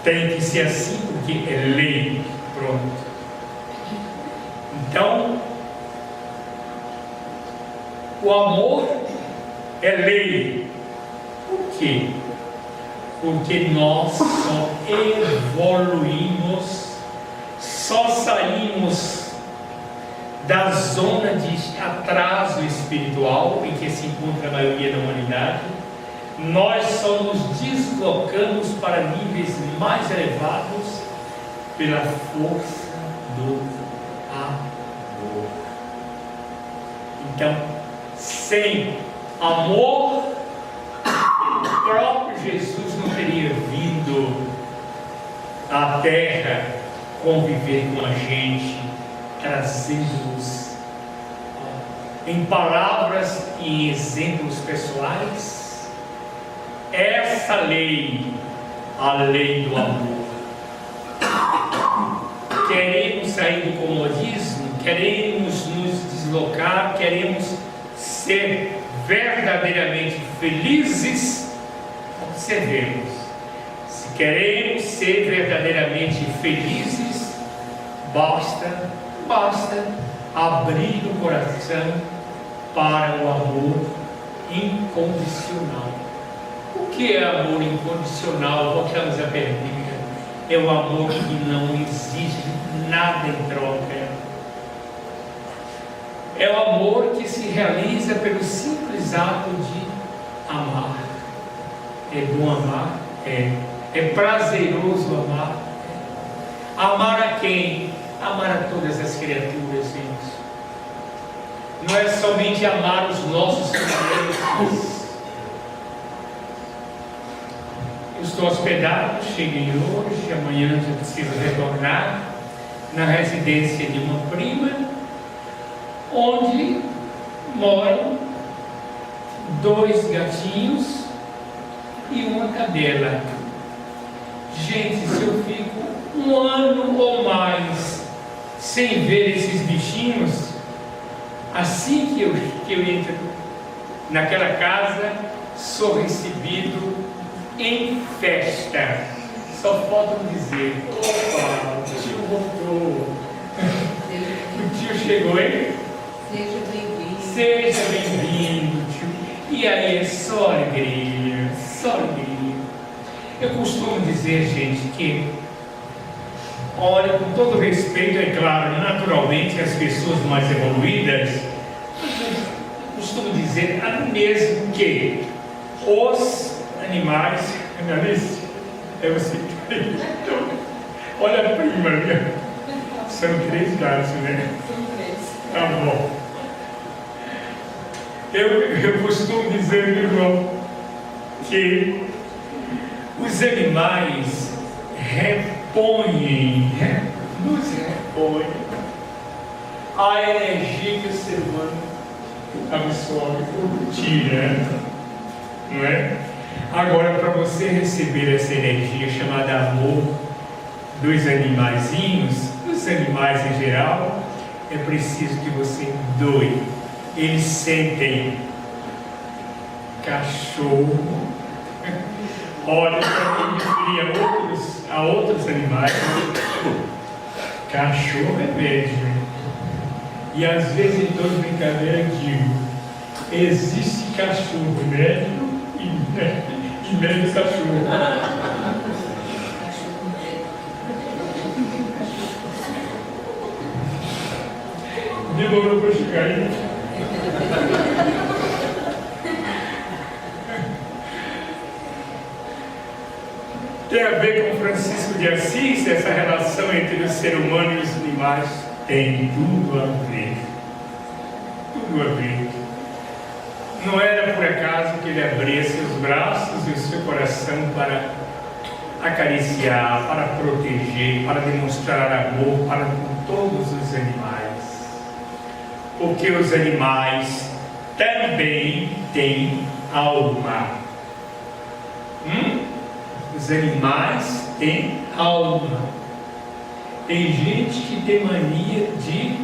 Speaker 9: Tem que ser assim porque é lei. Pronto. Então, o amor é lei. Por quê? Porque nós só evoluímos, só saímos da zona de atraso espiritual em que se encontra a maioria da humanidade. Nós só nos deslocamos para níveis mais elevados pela força do amor. Então, sem amor, o próprio Jesus não teria vindo à Terra conviver com a gente, trazendo-nos em palavras e exemplos pessoais essa lei, a lei do amor. Queremos sair do comodismo, queremos nos deslocar, queremos ser verdadeiramente felizes. Observemos, se queremos ser verdadeiramente felizes, basta abrir o coração para o amor incondicional. O que é amor incondicional? Voltamos à pergunta. É o amor que não exige nada em troca. É o amor que se realiza pelo simples ato de amar. É bom amar? É prazeroso amar? Amar a quem? Amar a todas as criaturas, gente. Não é somente amar os nossos semelhantes. Eu estou hospedado, cheguei hoje, amanhã já preciso retornar na residência de uma prima, onde moram 2 gatinhos e uma cadela. Gente, se eu fico 1 ano ou mais sem ver esses bichinhos, assim que eu entro naquela casa, sou recebido em festa. Só falta dizer: opa, o tio voltou. O tio chegou, hein?
Speaker 10: Seja bem-vindo.
Speaker 9: Seja bem-vindo, tio. E aí é só alegria, só alegria. Eu costumo dizer, gente, que, olha, com todo respeito, é claro, naturalmente as pessoas mais evoluídas, eu costumo dizer a mim mesmo que os animais, não é isso? É você. Então, olha a prima, né? São 3 gatos, né?
Speaker 10: São 3.
Speaker 9: Tá bom. Eu costumo dizer, meu irmão, que os animais nos repõem a energia que o ser humano absorve por tira, não é? Agora, para você receber essa energia chamada amor dos animaizinhos, dos animais em geral, é preciso que você doe. Eles sentem. Cachorro, olha, para me referir a outros animais, cachorro é médio. E às vezes, em toda brincadeira, eu digo: existe cachorro médio e médio cachorro. Demorou para chegar aí. Tem a ver com Francisco de Assis, essa relação entre o ser humano e os animais? Tem tudo a ver. Tudo a ver. Não era por acaso que ele abria seus braços e o seu coração para acariciar, para proteger, para demonstrar amor para com todos os animais. Porque os animais também têm alma. Os animais têm alma. Tem gente que tem mania de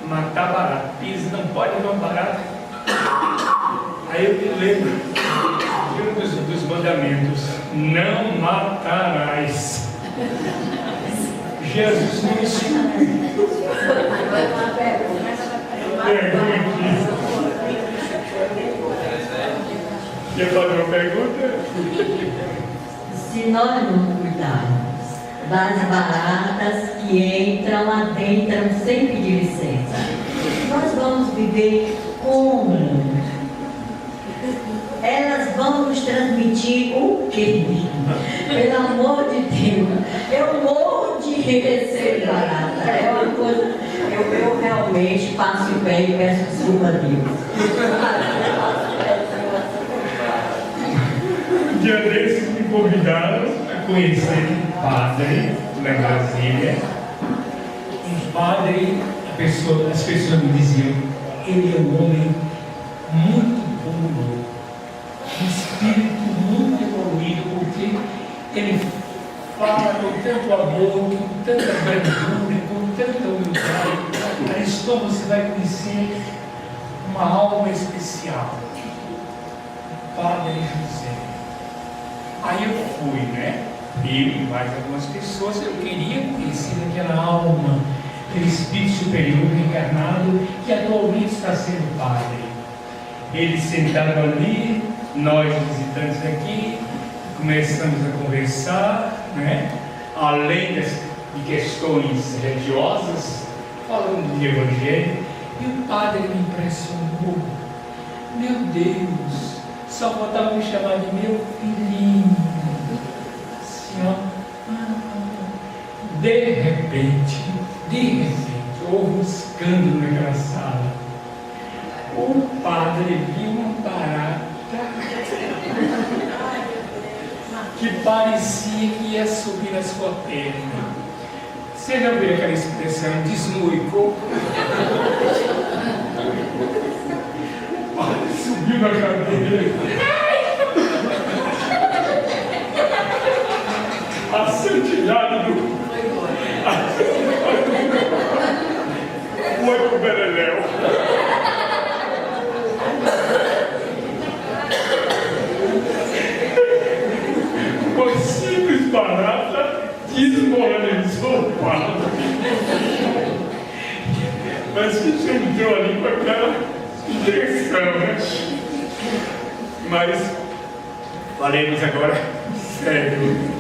Speaker 9: matar barato. Eles não podem dar um barato. Aí eu me lembro de um dos mandamentos: não matarás. Jesus não instruiu. Quer fazer uma pergunta?
Speaker 10: Se nós não cuidarmos das baratas que adentram sem pedir licença, nós vamos viver como? Elas vão nos transmitir o quê? Pelo amor de Deus, eu morro de receber barata. É uma coisa, eu realmente passo bem e peço desculpa a Deus.
Speaker 9: Um dia desses me convidaram a conhecer um padre lá em Brasília. Um padre, as pessoas me diziam: ele é um homem muito puro, um espírito muito evoluído, porque ele fala com tanto amor, com tanta brandura, com tanta humildade. Ariston, você vai conhecer uma alma especial, o Padre José. Aí eu fui, né? e mais algumas pessoas, eu queria conhecer aquela alma, aquele espírito superior reencarnado que atualmente está sendo padre. Eles sentaram ali, nós visitantes aqui, começamos a conversar, né? Além de questões religiosas, falando de evangelho, e o padre me impressionou. Meu Deus, só faltava me chamar de meu filhinho. Senhor, de repente, houve um escândalo naquela sala. O padre viu uma barata que parecia que ia subir na sua perna. Você já viu aquela expressão, desnuicou? Subiu na cadeira. A santidade do... Foi pro Beleléu. Uma simples barata desmoralizou o padre. Mas que você entrou ali com aquela direção, né? Mas falemos agora sério.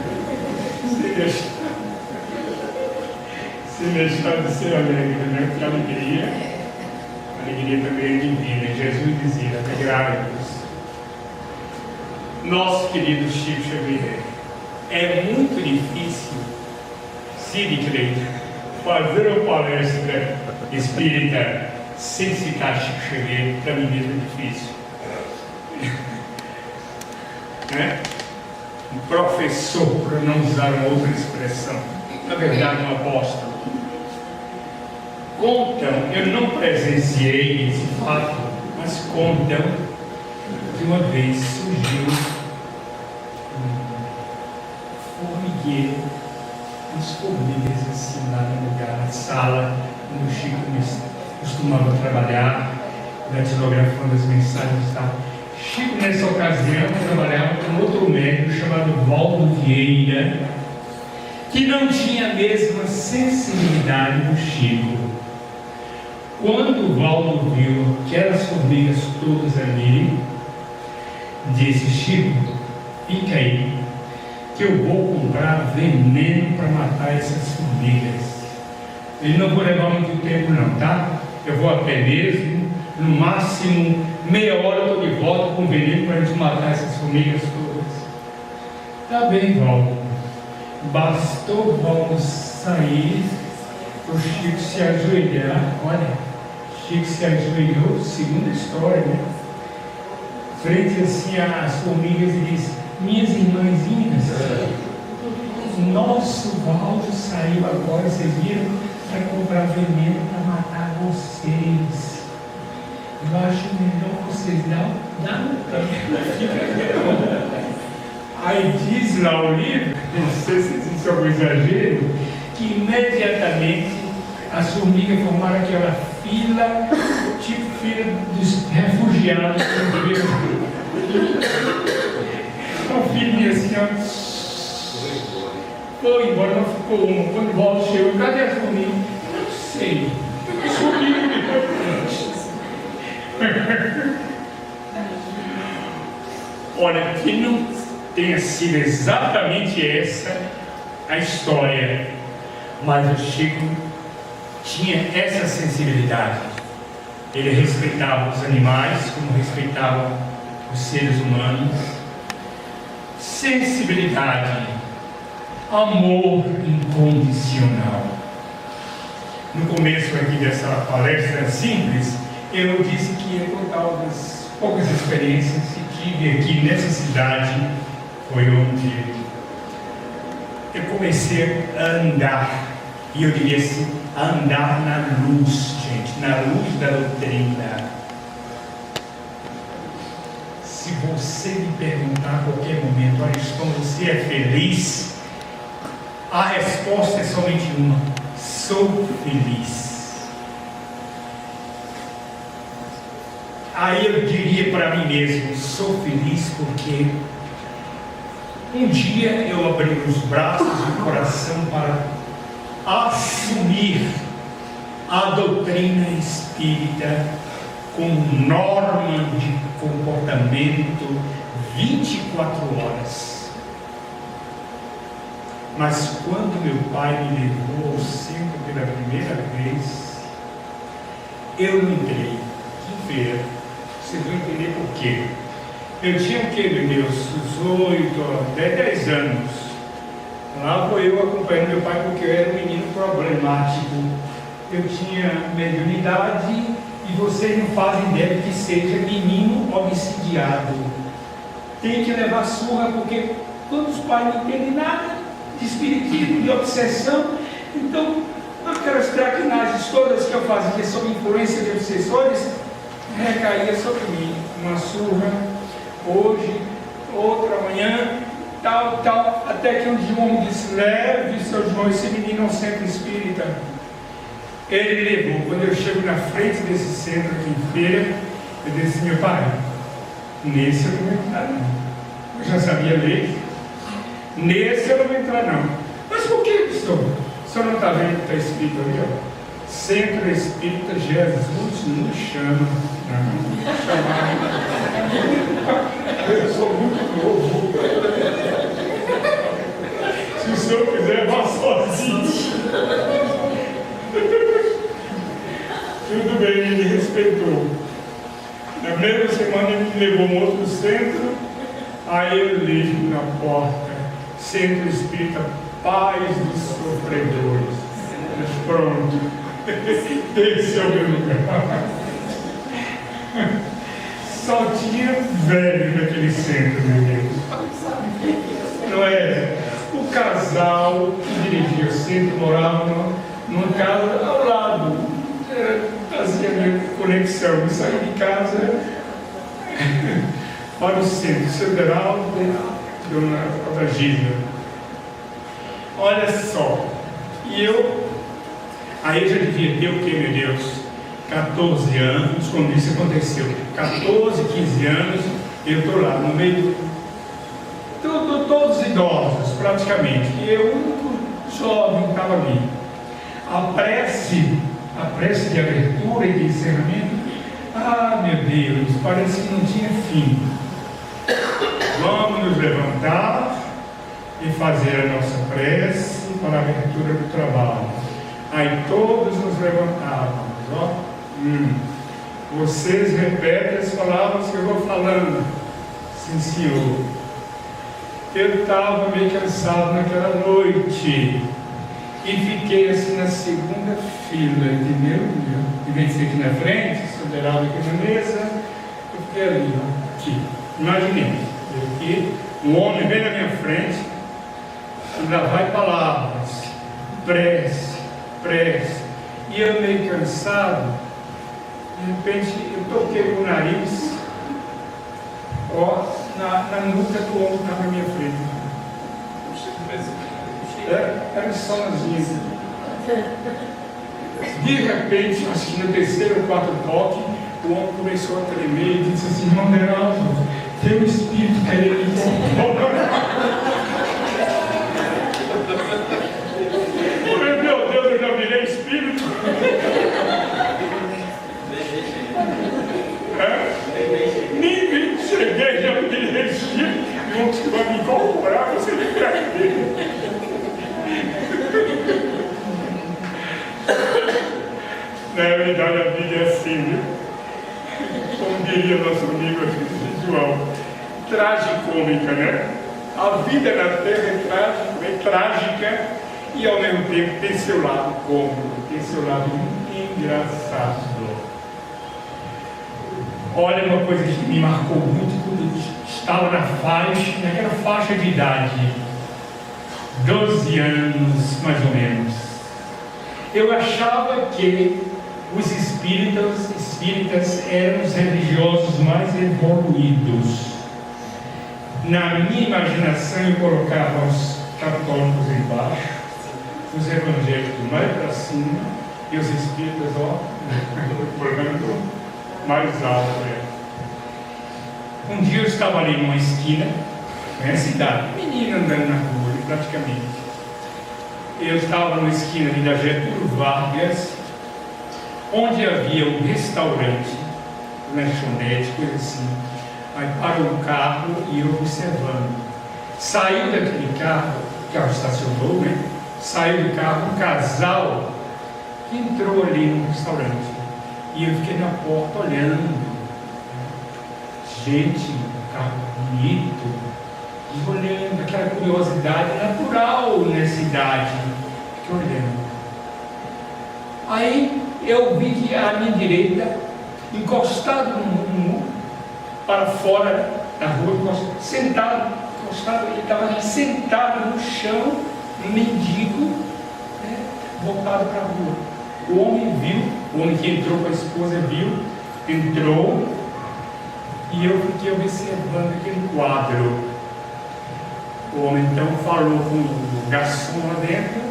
Speaker 9: Se deixar de ser alegre, né? Porque a alegria também é divina. Jesus dizia, alegrai-vos. Nosso querido Chico Xavier, é muito difícil, Cid Cleide, fazer uma palestra espírita sem citar Chico Xavier, para mim mesmo é difícil. Né? Um professor, para não usar uma outra expressão, na verdade um apóstolo. Contam, eu não presenciei esse fato, mas contam que uma vez surgiu um formigueiro, umas formigas assim lá no lugar, na sala, onde o Chico costumava trabalhar, datilografando as mensagens e tal. Chico, nessa ocasião, trabalhava com outro médico chamado Valdo Vieira, que não tinha a mesma sensibilidade do Chico. Quando o Valdo viu aquelas formigas todas ali, disse: Chico, fica aí, que eu vou comprar veneno para matar essas formigas. Ele: não vou levar muito tempo não, tá? Eu vou a pé mesmo, no máximo meia hora eu estou de volta com veneno para a gente matar essas formigas todas. Tá bem, Valdo. Bastou o Valdo sair, o Chico se ajoelhar. Olha, Chico se ajoelhou, segunda história, né? Frente assim às formigas e disse: minhas irmãzinhas, nosso Valdo saiu agora, vocês viram, para comprar veneno para matar vocês. Eu acho melhor vocês dar um tempo. Aí diz lá o livro, não sei se isso é algum exagero, que imediatamente as formigas formaram aquela fila, tipo fila dos refugiados. A filhinha assim, ó, foi embora, não ficou uma. Quando o Valdo chegou, cadê as formigas? Não sei. Sumiu depois. Olha, que não tenha sido exatamente essa a história, mas o Chico tinha essa sensibilidade. Ele respeitava os animais como respeitava os seres humanos. Sensibilidade, amor incondicional. No começo aqui dessa palestra simples, eu disse que ia contar algumas poucas experiências que tive aqui nessa cidade. Foi onde eu comecei a andar, e eu diria assim, a andar na luz, gente, na luz da doutrina. Se você me perguntar a qualquer momento: Ariston, você é feliz? A resposta é somente uma: sou feliz. Aí eu diria para mim mesmo: sou feliz porque Um dia eu abri os braços e o coração para assumir a doutrina espírita como norma de comportamento 24 horas. Mas quando meu pai me levou ao centro pela primeira vez, eu não entrei. Que ver? Vocês vão entender por quê. Eu tinha o que, meu Deus, uns 8 até 10 anos. Lá vou eu acompanhando meu pai porque eu era um menino problemático. Eu tinha mediunidade e vocês não fazem ideia que seja menino obsidiado. Tem que levar surra porque quando os pais não entendem nada de espiritismo, de obsessão, então aquelas traquinagens todas que eu fazia sob influência de obsessores recaía sobre mim. Uma surra hoje, outra amanhã, tal, até que um dia um homem disse: leve seu João, esse menino ao centro espírita. Ele me levou. Quando eu chego na frente desse centro aqui em Feira, eu disse: meu pai, nesse eu não vou entrar não. Eu já sabia ler. Nesse eu não vou entrar não. Mas por que, pastor? O senhor não está vendo que está escrito ali, ó? Centro Espírita Jesus nos chama. Não, chamar. Eu sou muito novo. Se o senhor quiser, vá sozinho. Tudo bem, ele respeitou. Na mesma semana ele me levou a um outro centro. Aí eu li na porta: Centro Espírita Paz dos Sofredores. Mas pronto. Esse é o meu lugar. Só tinha velho naquele centro, meu Deus. Não é? O casal que dirigia o centro morava numa casa ao lado. Fazia minha conexão. Eu saí de casa para o centro. Federal, Dona Otagília. Olha só. E eu. Aí eu já devia ter o que, meu Deus? 14 anos, quando isso aconteceu. 14, 15 anos, eu estou lá no meio de todos idosos, praticamente. E eu, o único jovem que estava ali. A prece de abertura e de encerramento, meu Deus, parece que não tinha fim. Vamos nos levantar e fazer a nossa prece para a abertura do trabalho. Aí todos nos levantávamos, ó. Vocês repetem as palavras que eu vou falando. Sim, senhor. Eu estava meio cansado naquela noite e fiquei assim na segunda fila, entendeu? Eu venci aqui na frente, soberano aqui na mesa, eu fiquei ali, ó, aqui. Imaginei, aqui, um homem bem na minha frente, ainda vai palavras, prece, e eu meio cansado, de repente eu toquei o nariz, ó, na nuca do homem que estava na minha frente. Era um sonozinho. De repente, acho que no terceiro ou quarto toque, o homem começou a tremer e disse assim: irmão Deraldo, tem um espírito querendo me comprar. Meu Deus, eu já virei espírito. Nem cheguei, já virei espírito. E um que vai me incorporar, você me perder. Na realidade, a vida é assim, viu? Como diria nosso amigo João, tragicômica, né? A vida na Terra é trágica e ao mesmo tempo tem seu lado cômico, tem seu lado engraçado. Olha, uma coisa que me marcou muito quando eu estava naquela faixa de idade, 12 anos mais ou menos. Eu achava que os espíritas eram os religiosos mais evoluídos. Na minha imaginação, eu colocava os católicos embaixo, os evangélicos mais para cima e os espíritas, ó, plano mais alto. Um dia eu estava ali numa esquina, Conhece a cidade? Menino andando na rua, praticamente. Eu estava numa esquina ali da Getúlio Vargas, onde havia um restaurante, lanchonete, coisa assim. Aí parou o carro e eu observando. Saiu daquele carro, o carro estacionou, né? Saiu do carro um casal que entrou ali no restaurante. E eu fiquei na porta olhando. Gente, um carro bonito. E olhando, aquela curiosidade natural nessa idade. Fiquei olhando. Aí eu vi que à minha direita, encostado para fora da rua, sentado, ele estava sentado no chão, um mendigo, né, voltado para a rua. O homem viu, o homem que entrou com a esposa viu, entrou, e eu fiquei observando aquele quadro. O homem então falou com o garçom lá dentro,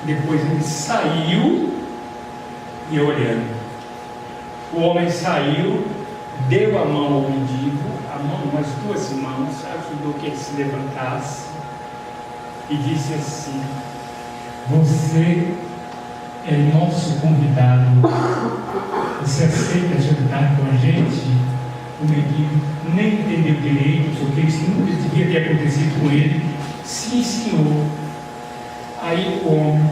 Speaker 9: depois ele saiu e olhando. O homem saiu, deu a mão ao mendigo, umas duas mãos, ajudou que ele se levantasse e disse assim: você é nosso convidado, você aceita jantar com a gente? O mendigo nem entendeu direito, porque isso nunca devia ter acontecido com ele. Sim, senhor. Aí o homem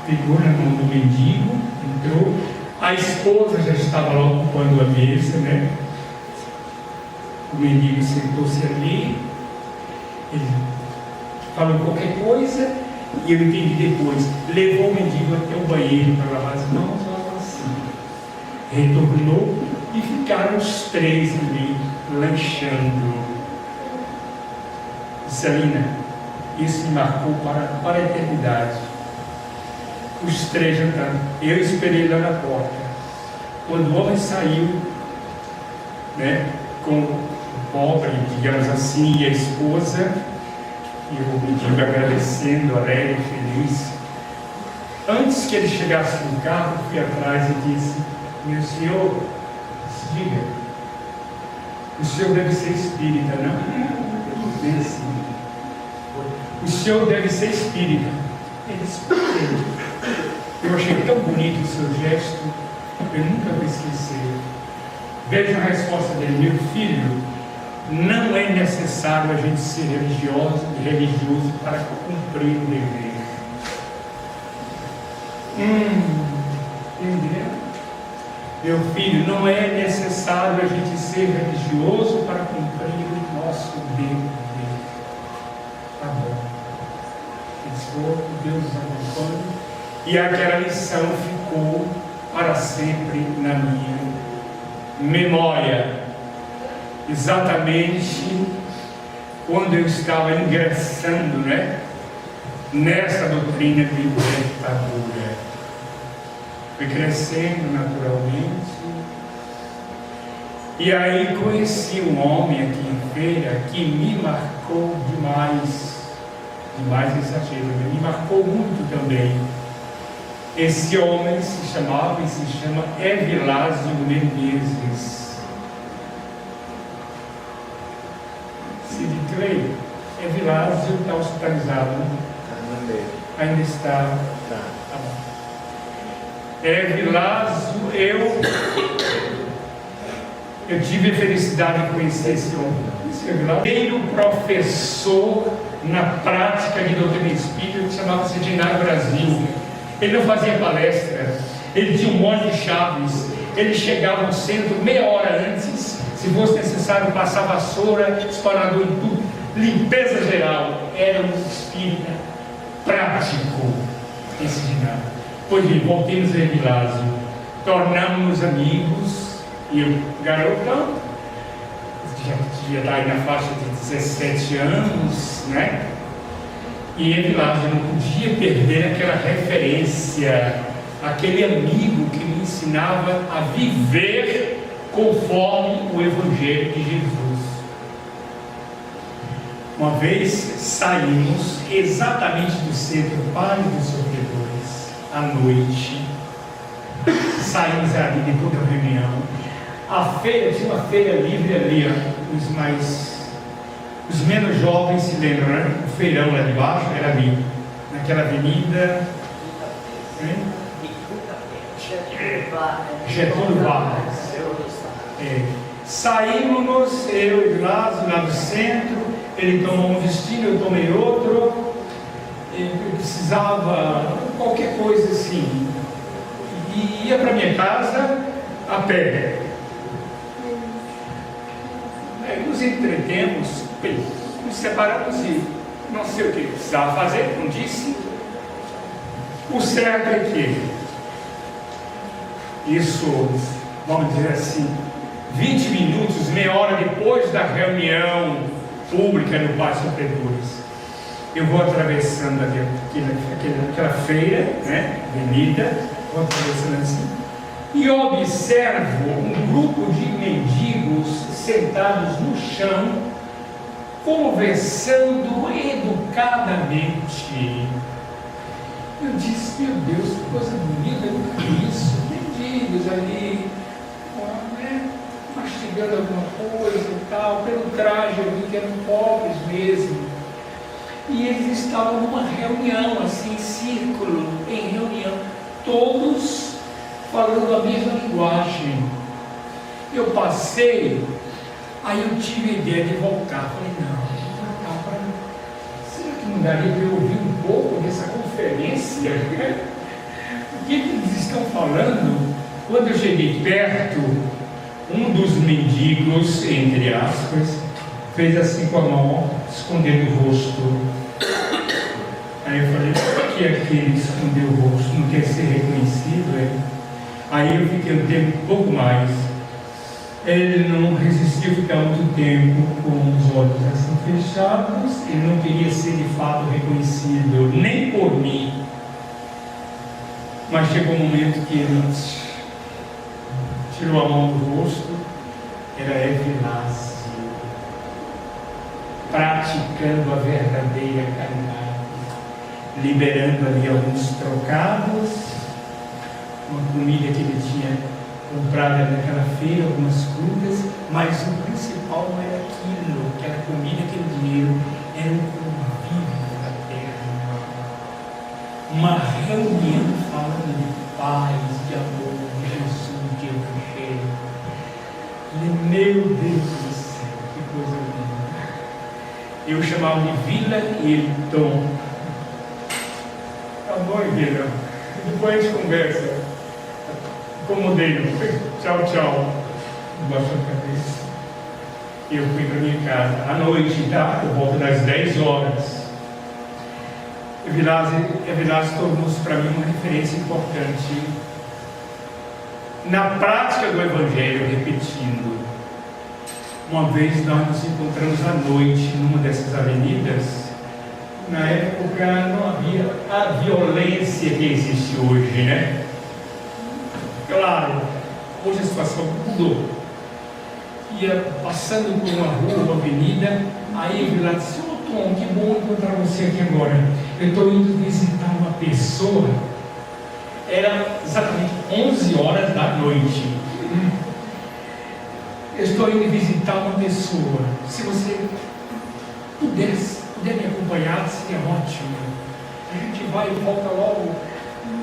Speaker 9: pegou na mão do mendigo, entrou, a esposa já estava lá ocupando a mesa, né? O mendigo sentou-se ali, ele falou qualquer coisa, e eu entendi depois. Levou o mendigo até o banheiro para lavar as mãos, algo assim. Retornou e ficaram os três ali, lanchando. Celina, isso me marcou para a eternidade. Os três jantando. Eu esperei lá na porta. Quando o homem saiu, né, com o pobre, digamos assim, e a esposa, e o mendigo agradecendo, alegre, feliz. Antes que ele chegasse no carro, fui atrás e disse: meu senhor, diga, o senhor deve ser espírita, não? Bem assim. O senhor deve ser espírita. Ele disse: eu achei tão bonito o seu gesto, eu nunca vou esquecer. Veja a resposta dele: meu filho, não é necessário a gente ser religioso para cumprir o dever. Entendeu? Meu filho, não é necessário a gente ser religioso para cumprir o nosso dever. Tá bom. Que Deus nos acompanhe. E aquela lição ficou para sempre na minha memória. Exatamente quando eu estava ingressando, né, nessa doutrina de libertadora. Fui crescendo naturalmente. E aí conheci um homem aqui em Feira que me marcou demais exagero, me marcou muito também. Esse homem se chamava e se chama Evilásio Menezes. Cid Clay, Evilásio está hospitalizado, né? Ainda está. Tá bom. Evilásio, eu tive a felicidade de conhecer esse homem. Esse Evilásio, primeiro professor na prática de doutrina espírita, que chamava-se Dinário Brasil. Ele não fazia palestra, ele tinha um monte de chaves, ele chegava ao centro meia hora antes, se fosse necessário passar vassoura, disparador em tudo, limpeza geral. Era um espírita prático, esse Dinário. Pois bem, voltemos a Evilásio, tornamos-nos amigos, e eu, garotão, já devia estar aí na faixa de 17 anos, né? E Evilásio não podia perder aquela referência, aquele amigo que me ensinava a viver conforme o Evangelho de Jesus. Uma vez saímos exatamente do centro Pai dos Sofredores, à noite, saímos ali depois da reunião. A feira, tinha uma feira livre ali, ó, os mais Os menos jovens se lembram, né? O feirão lá de baixo era ali, naquela avenida. Hein? Getúlio Vargas. Saímos, eu e Lázaro, lá do centro. Ele tomou um destino, eu tomei outro. Eu precisava, qualquer coisa assim. E ia para minha casa a pé. Nos entretemos, nos separamos e não sei o que precisava fazer, não disse. O certo é que isso, vamos dizer assim, 20 minutos, meia hora depois da reunião pública no Pátio Pretores, eu vou atravessando aquela feira, né, avenida, vou atravessando assim, e observo um grupo de mendigos sentados no chão, conversando educadamente. Eu disse, meu Deus, que coisa bonita, eu nunca vi isso. Mendigos ali, né, mastigando alguma coisa e tal. Pelo traje eu vi que eram pobres mesmo. E eles estavam numa reunião, assim, em círculo, em reunião, todos falando a mesma linguagem. Eu passei, aí eu tive a ideia de voltar. Falei, não, vou voltar para... Será que não daria para eu ouvir um pouco dessa conferência? O que eles estão falando? Quando eu cheguei perto, um dos mendigos, entre aspas, fez assim com a mão, escondendo o rosto. Aí eu falei, por que aquele escondeu o rosto? Não quer ser reconhecido? Aí eu fiquei um tempo, um pouco mais. Ele não resistiu ficar muito tempo com os olhos assim fechados. Ele não queria ser de fato reconhecido, nem por mim. Mas chegou um momento que ele tirou a mão do rosto. Era Evilásio, praticando a verdadeira caridade, liberando ali alguns trocados, uma comida que ele tinha comprado naquela feira, algumas frutas, mas o principal não era aquilo, aquela comida, aquele dinheiro, era um convívio fraterno, uma reunião falando de paz, de amor, de Jesus, de Evangelho. E, meu Deus do céu, que coisa linda! Eu chamava de Vila e ele Tom. Tá bom, Vila? Depois a gente conversa. Incomodei, tchau, tchau. Baixou a cabeça. E eu fui para minha casa. À noite, tá? Por volta das 10 horas. Evilásio tornou-se para mim uma referência importante na prática do Evangelho, repetindo. Uma vez nós nos encontramos à noite numa dessas avenidas. Na época não havia a violência que existe hoje, né? Claro, hoje a situação mudou. Ia passando por uma rua, uma avenida, aí ele lá disse, ô Tom, que bom encontrar você aqui agora. Eu estou indo visitar uma pessoa. Era exatamente 11 horas da noite. Eu estou indo visitar uma pessoa. Se você puder me acompanhar, seria ótimo. A gente vai e volta logo.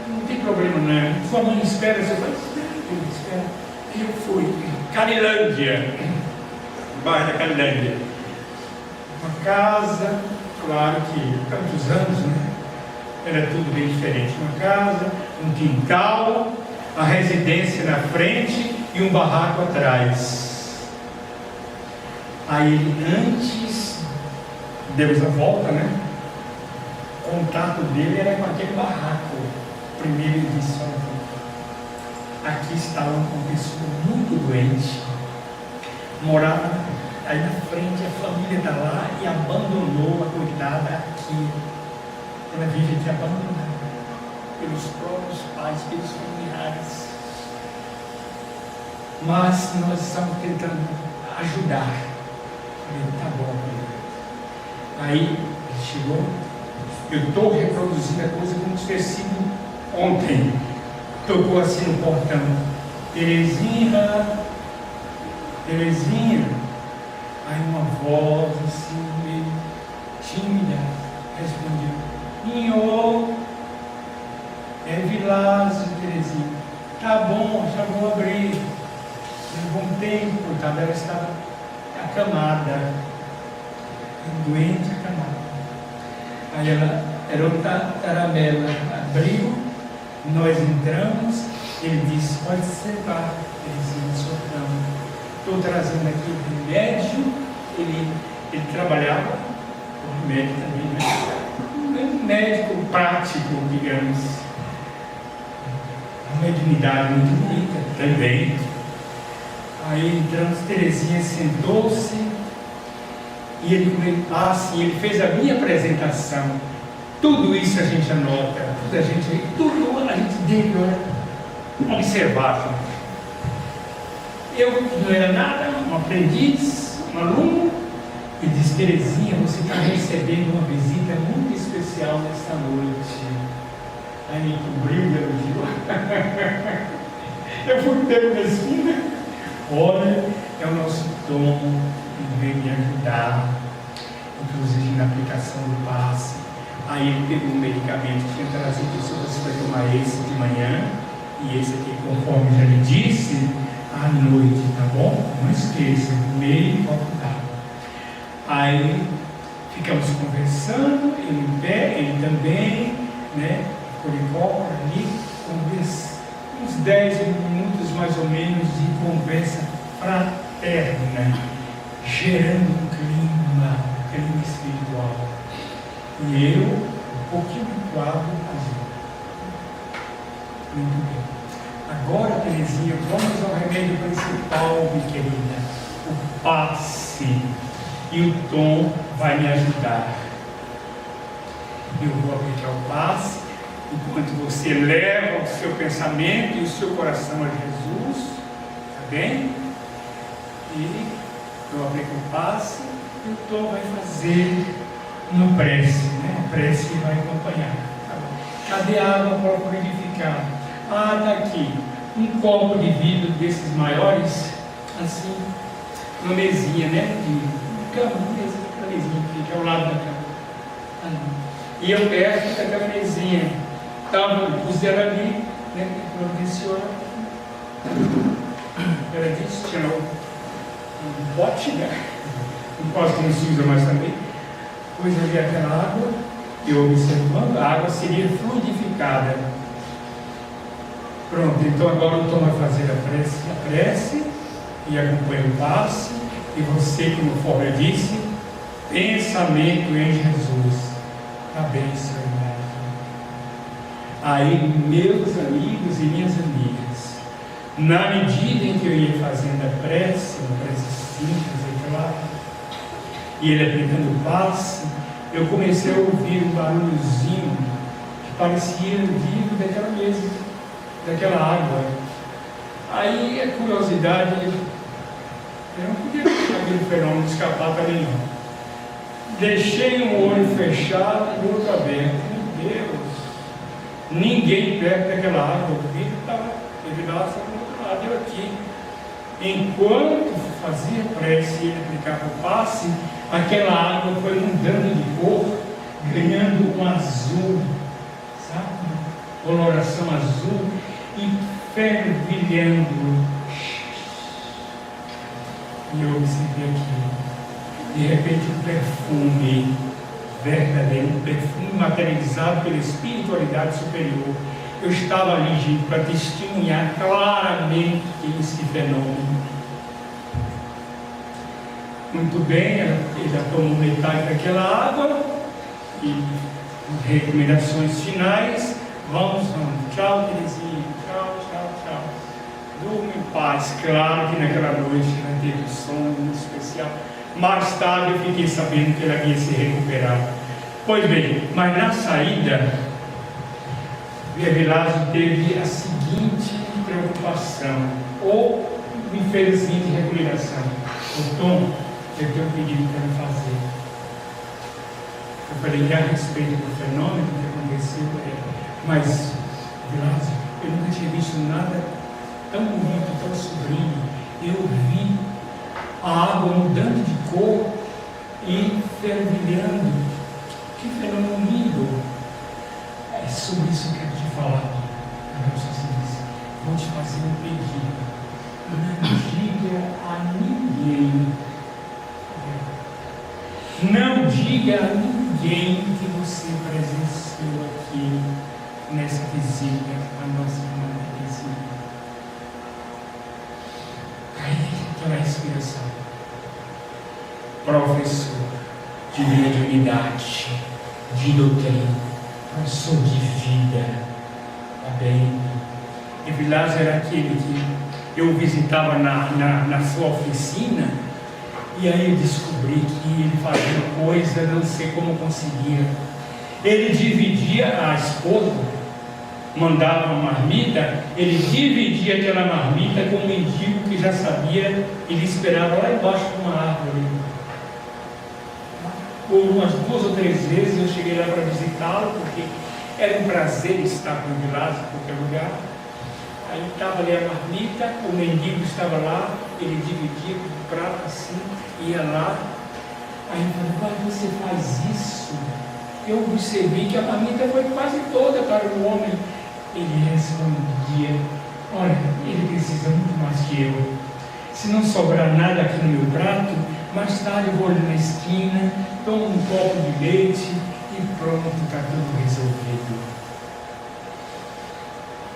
Speaker 9: Não tem problema, não. Sua mãe espera, você vai, espera. Eu fui. Carilândia. Bairro da Carilândia. Uma casa, claro que tantos anos, né? Era tudo bem diferente. Uma casa, um quintal, a residência na frente e um barraco atrás. Aí ele, antes, deu a volta, né? O contato dele era com aquele barraco. Primeiro ele disse, olha, aqui estava uma pessoa muito doente, morava aí na frente, a família está lá e abandonou a coitada aqui. Ela vive aqui abandonada pelos próprios pais, pelos familiares. Mas nós estamos tentando ajudar. Eu falei, tá bom, aí ele chegou, eu estou reproduzindo a coisa como se tivesse sido ontem. Tocou assim no portão, Terezinha, aí uma voz assim, tímida, respondeu: Senhor, é Vilásio, Terezinha. Tá bom, já vou abrir. Levou um tempo, ela estava acamada, doente, acamada. Aí ela era o Taramela, abriu, nós entramos, ele disse: pode sentar, Terezinha, na sua cama. Estou trazendo aqui o remédio. Ele trabalhava com remédio também, né? Um médico prático, digamos. Uma mediunidade muito bonita também. Aí entramos, Terezinha sentou-se e ele fez a minha apresentação. Tudo isso a gente anota, tudo a gente deve observar. Eu não era nada, um aprendiz, um aluno, e disse: Terezinha, você está recebendo uma visita muito especial nesta noite. Aí me cobriu de elogio. Eu fui pego na esquina. Olha, é o nosso Tom que veio me ajudar, inclusive na aplicação do passe. Aí ele pegou um medicamento que tinha trazido, disse: você vai tomar esse de manhã e esse aqui, conforme já lhe disse, à noite, tá bom? Não esqueça, meio copo d'água. Aí ficamos conversando, ele em pé, ele também, né? Ficou de copo ali, uns 10 minutos mais ou menos de conversa fraterna, gerando um clima espiritual. E eu, um pouquinho do quadro azul. Muito bem. Agora, Terezinha, vamos ao remédio principal, minha querida, o passe. E o Tom vai me ajudar. Eu vou aplicar o passe, enquanto você leva o seu pensamento e o seu coração a Jesus, tá bem? E eu aplico o passe e o Tom vai fazer no prece, né? A prece que vai acompanhar. Tá bom? Cadê a água para purificar? Ah, está aqui. Um copo de vidro desses maiores, assim, uma mesinha, né? Uma mesinha que fica ao lado da cama. E eu perto daquela mesinha. Pus ela ali, né? Providenciou. Ela disse: tinha um pote, né? Um pote que não se usa mais também. Pus ali aquela água, eu observando, a água seria fluidificada. Pronto, então agora o Tom vai fazer a prece e acompanha o passe. E você, conforme eu disse, pensamento em Jesus. Está bem, Senhor. Aí, meus amigos e minhas amigas, na medida em que eu ia fazendo a prece, uma prece simples, é claro, e ele aplicando o passe, eu comecei a ouvir um barulhozinho que parecia vindo daquela mesa, daquela água. Aí a curiosidade, eu não podia deixar aquele fenômeno escapar também não. Deixei um olho fechado e o outro aberto. Meu Deus, ninguém perto daquela água, o vidro estava lá do outro lado, eu aqui. Enquanto fazia prece e ele aplicava o passe, aquela água foi mudando de cor, ganhando um azul, sabe? Coloração azul e fervilhando. E eu observei aqui, de repente, um perfume verdadeiro, um perfume materializado pela espiritualidade superior. Eu estava ali, gente, para testemunhar claramente esse fenômeno. Muito bem, ele já tomou metade daquela água e recomendações finais. Vamos. Tchau, Terezinha. Tchau. Durma em paz. Claro que naquela noite ela teve um sono muito especial. Mais tarde eu fiquei sabendo que ela ia se recuperar. Pois bem, mas na saída, Vilásio teve a seguinte preocupação, ou me fez a seguinte recomendação: o Tom, eu tenho um pedido para me fazer. Eu falei a respeito do fenômeno que aconteceu, mas, Vilásio, eu nunca tinha visto nada tão bonito, tão sublime. Eu vi a água mudando de cor e fervilhando Que fenômeno lindo! É sobre isso que eu quero te falar. Vou te fazer um pedido. Não diga a ninguém. Não diga a ninguém que você presenciou aqui nessa visita, a nossa irmã visita. Aí, toda a inspiração. Professor de mediunidade, de doutrina, professor de vida, tá bem? E Vilas era aquele que eu visitava na sua oficina, e aí eu descobri que ele fazia coisa, não sei como conseguia. Ele dividia a esposa, mandava uma marmita, ele dividia aquela marmita com um mendigo que já sabia, ele esperava lá embaixo de uma árvore. Por umas 2 ou 3 vezes eu cheguei lá para visitá-lo, porque era um prazer estar com o Vilas em qualquer lugar. Aí estava ali a marmita, o mendigo estava lá, ele dividia com o prato assim, ia lá. Aí eu falei, pai, você faz isso? Eu observei que a marmita foi quase toda para o homem. Ele respondia, olha, ele precisa muito mais que eu. Se não sobrar nada aqui no meu prato, mais tarde eu vou ali na esquina, tomo um copo de leite e pronto, está tudo resolvido.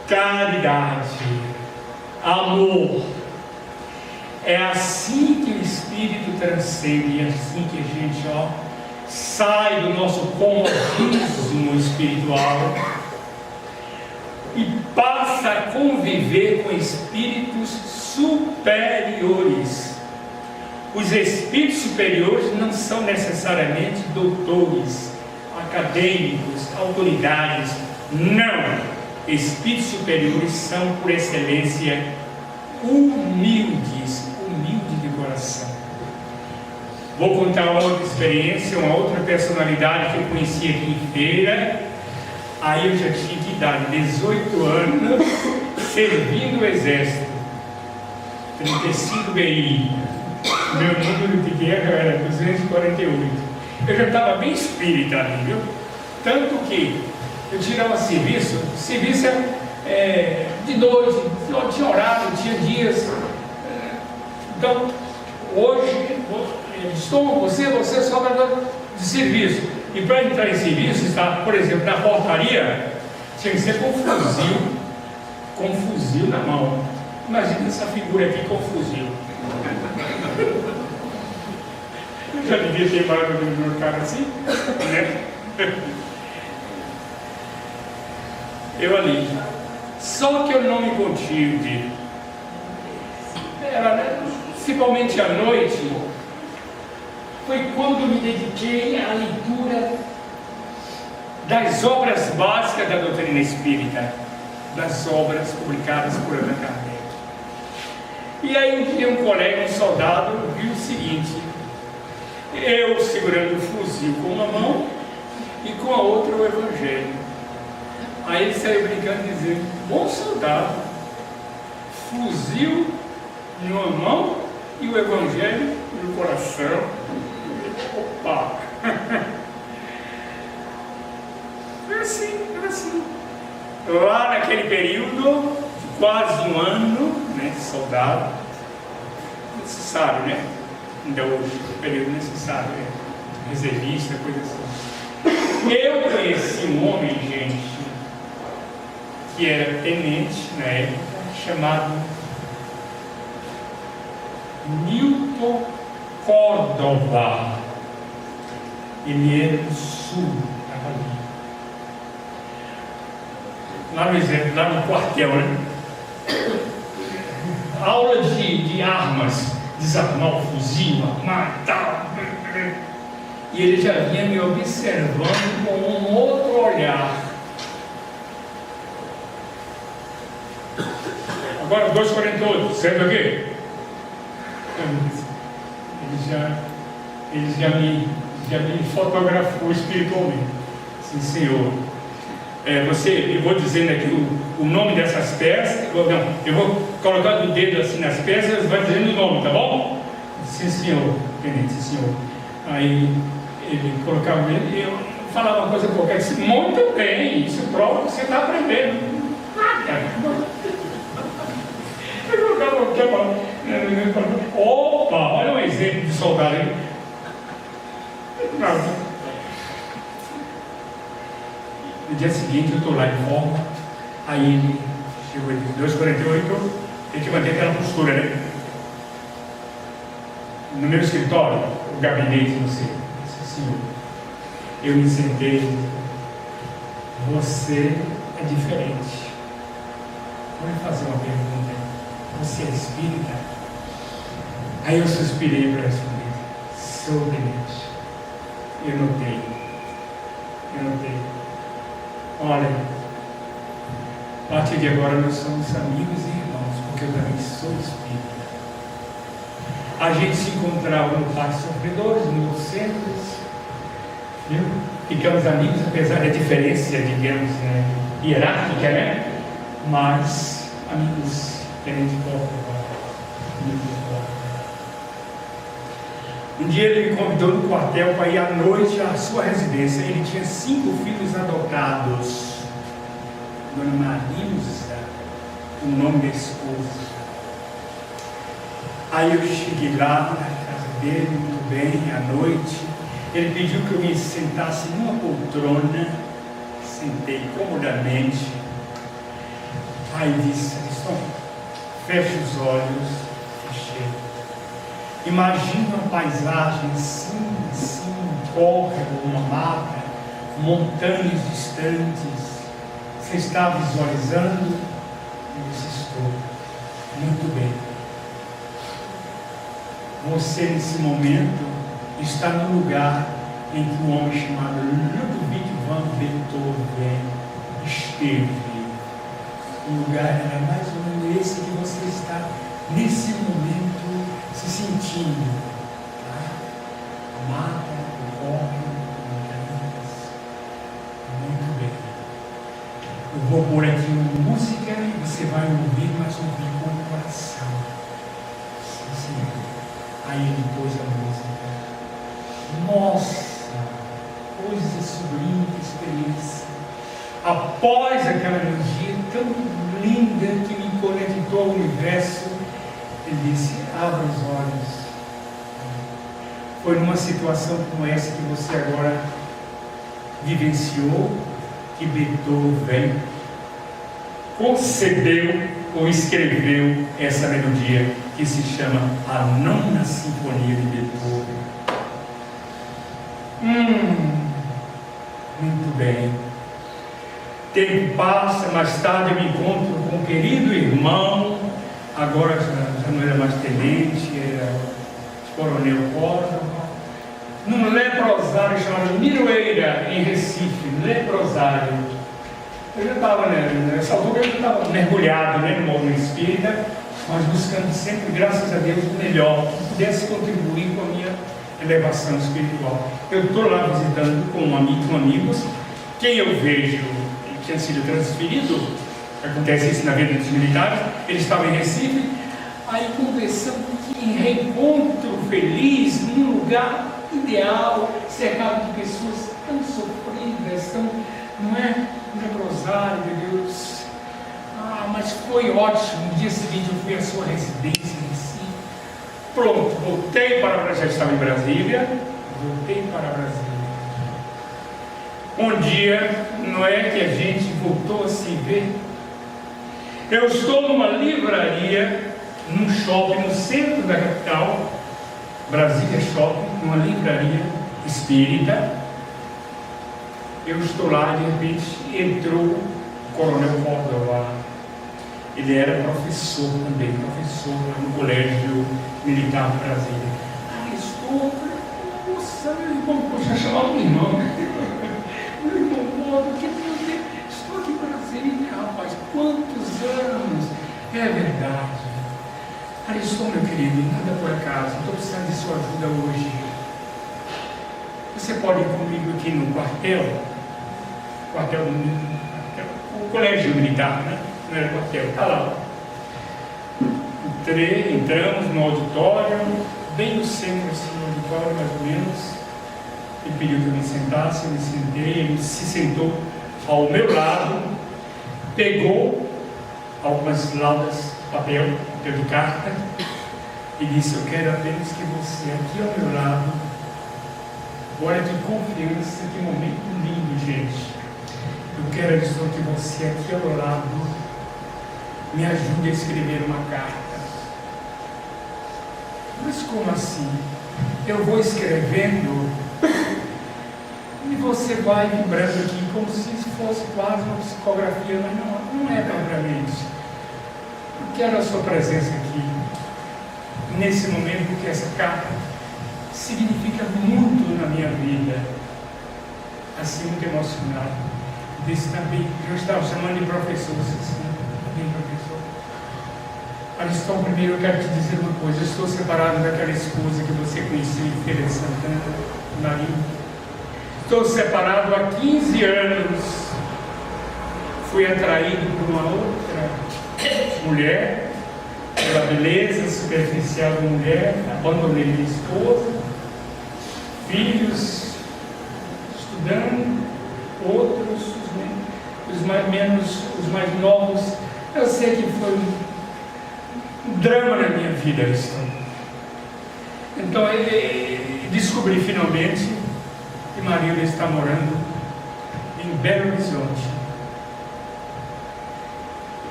Speaker 9: Caridade, amor, é assim que o Espírito transcende, é assim que a gente sai do nosso comodismo espiritual e passa a conviver com espíritos superiores. Os espíritos superiores não são necessariamente doutores, acadêmicos, autoridades, não. Espíritos superiores são, por excelência, humildes, humildes de coração. Vou contar uma outra experiência, uma outra personalidade que eu conheci aqui em Feira. Aí eu já tinha de idade, 18 anos, servindo o Exército, 35 BI. Meu número de guerra era 248. Eu já estava bem espírita ali, viu? Tanto que eu tirava serviço de noite, tinha horário, tinha dias. Então, hoje, estou com você só de serviço. E para entrar em serviço, está, por exemplo, na portaria, tinha que ser com fuzil na mão. Imagina essa figura aqui com fuzil. Eu já devia ter mais ou menos um cara assim, né? Eu ali. Só que eu não me contive. Principalmente à noite, foi quando me dediquei à leitura das obras básicas da doutrina espírita, das obras publicadas por Allan Kardec. E aí um dia um colega, um soldado, viu o seguinte: eu segurando o fuzil com uma mão e com a outra o Evangelho. Aí ele saiu brincando dizendo: bom soldado, fuzil numa mão e o Evangelho no coração. Opa! Foi assim. Lá naquele período, quase um ano, né, de soldado, necessário, né? Ainda hoje, período necessário, reservista, coisa assim. Eu conheci um homem, gente, que era tenente na época, chamado Newton Córdova. Ele era do sul, estava ali. Lá no exército, lá no quartel, né? Aula de armas, desarmar o fuzil, armar e tal. E ele já vinha me observando com um outro olhar. Agora 2,48, certo aqui? Ele já me fotografou espiritualmente. Sim, senhor. Eu vou dizendo aqui o nome dessas peças. Eu vou colocando o dedo assim nas peças, vai dizendo o nome, tá bom? Sim, senhor. Tenente, sim, senhor. Aí ele colocava ele, eu falar uma coisa qualquer, disse, muito bem, isso prova que você está aprendendo. Opa, olha um exemplo de soldado aí. No dia seguinte eu estou lá em forma, aí ele chegou em 2h48, tem que manter aquela postura, né? No meu escritório, o gabinete, não sei, senhor, eu me sentei, você é diferente. Vou lhe fazer uma pergunta, você é espírita? Aí eu suspirei para responder, sou demente. Eu notei. Olha, a partir de agora nós somos amigos e irmãos, porque eu também sou espírita. A gente se encontrava no Parque Sofredores, nos centros, viu? Ficamos amigos, apesar da diferença, digamos, hierárquica, né? Mas amigos diferentes de porta. Um dia ele me convidou no quartel para ir à noite à sua residência. Ele tinha 5 filhos adotados. Dona Marisa, o nome da esposa. Aí eu cheguei lá na casa dele, muito bem, à noite. Ele pediu que eu me sentasse numa poltrona. Sentei comodamente. Aí disse, feche os olhos. Fechei. Imagina uma paisagem assim, um córrego, uma mata, montanhas distantes. Você está visualizando? Eu disse, estou. Muito bem. Você, nesse momento, está no lugar em que um homem chamado Ludwig van Beethoven esteve. O lugar era mais ou menos esse que você está, nesse momento, se sentindo. Tá? A mata, o córrego, montanhas. Muito bem. Eu vou pôr aqui uma música e você vai ouvir, mas ouvir com o coração. Sim, senhor. Aí ele pôs a música. Nossa, coisa sublime, que experiência. Após aquela energia tão linda que me conectou ao universo, ele disse, abra os olhos. Foi numa situação como essa que você agora vivenciou, que Beethoven concebeu ou escreveu essa melodia que se chama a Nona Sinfonia de Beethoven. Muito bem. Tempo passa, mais tarde eu me encontro com um querido irmão, agora já não era mais tenente, era coronel Córdoba, num leprosário chamado Miroeira, em Recife, leprosário. Eu já estava, nessa altura eu já estava mergulhado no movimento espírita, mas buscando sempre, graças a Deus, o melhor, que pudesse contribuir com a minha elevação espiritual. Eu estou lá visitando com amigos, quem eu vejo, ele tinha sido transferido, acontece isso na vida dos militares, ele estava em Recife, aí conversando em reencontro feliz, num lugar ideal, cercado de pessoas tão sofridas, tão, não é? Leprosário, meu Deus. Mas foi ótimo. No dia seguinte eu fui à sua residência em Recife. Pronto, voltei para Brasília, já estava em Brasília, voltei para Brasília. Um dia, não é que a gente voltou a se ver? Eu estou numa livraria, num shopping no centro da capital, Brasília Shopping, numa livraria espírita. Eu estou lá, de repente entrou o coronel Córdoba. Ele era professor também, professor lá no Colégio Militar de Brasília. Estou, nossa, meu irmão, poxa, chamava o irmão, meu irmão Córdoba, estou aqui em Brasília, rapaz, quantos anos? É verdade. Ariston, meu querido, nada por acaso, estou precisando de sua ajuda hoje. Você pode ir comigo aqui no quartel? O colégio militar, né? Não era quartel, está lá. Entramos no auditório, bem no centro assim, do auditório, mais ou menos. Ele pediu que eu me sentasse, eu me sentei, ele se sentou ao meu lado, pegou algumas laudas de papel de carta, e disse: eu quero apenas que você aqui ao meu lado, olha que confiança, que momento lindo, gente. Eu quero dizer que você aqui ao meu lado me ajude a escrever uma carta. Mas como assim? Eu vou escrevendo e você vai vibrando aqui como se fosse quase uma psicografia, mas não é propriamente. Eu quero a sua presença aqui, nesse momento, porque essa carta significa muito na minha vida, assim, muito emocionado. Disse também, eu estava chamando de professor, assim, bem professor. Ariston, primeiro eu quero te dizer uma coisa: eu estou separado daquela esposa que você conhecia em Feira de Santana, Marinho. Estou separado há 15 anos. Fui atraído por uma outra mulher, pela beleza superficial da mulher, abandonei minha esposa, filhos, estudando, outros, os mais novos. Eu sei que foi um drama na minha vida isso. Então descobri finalmente que Marília está morando em Belo Horizonte.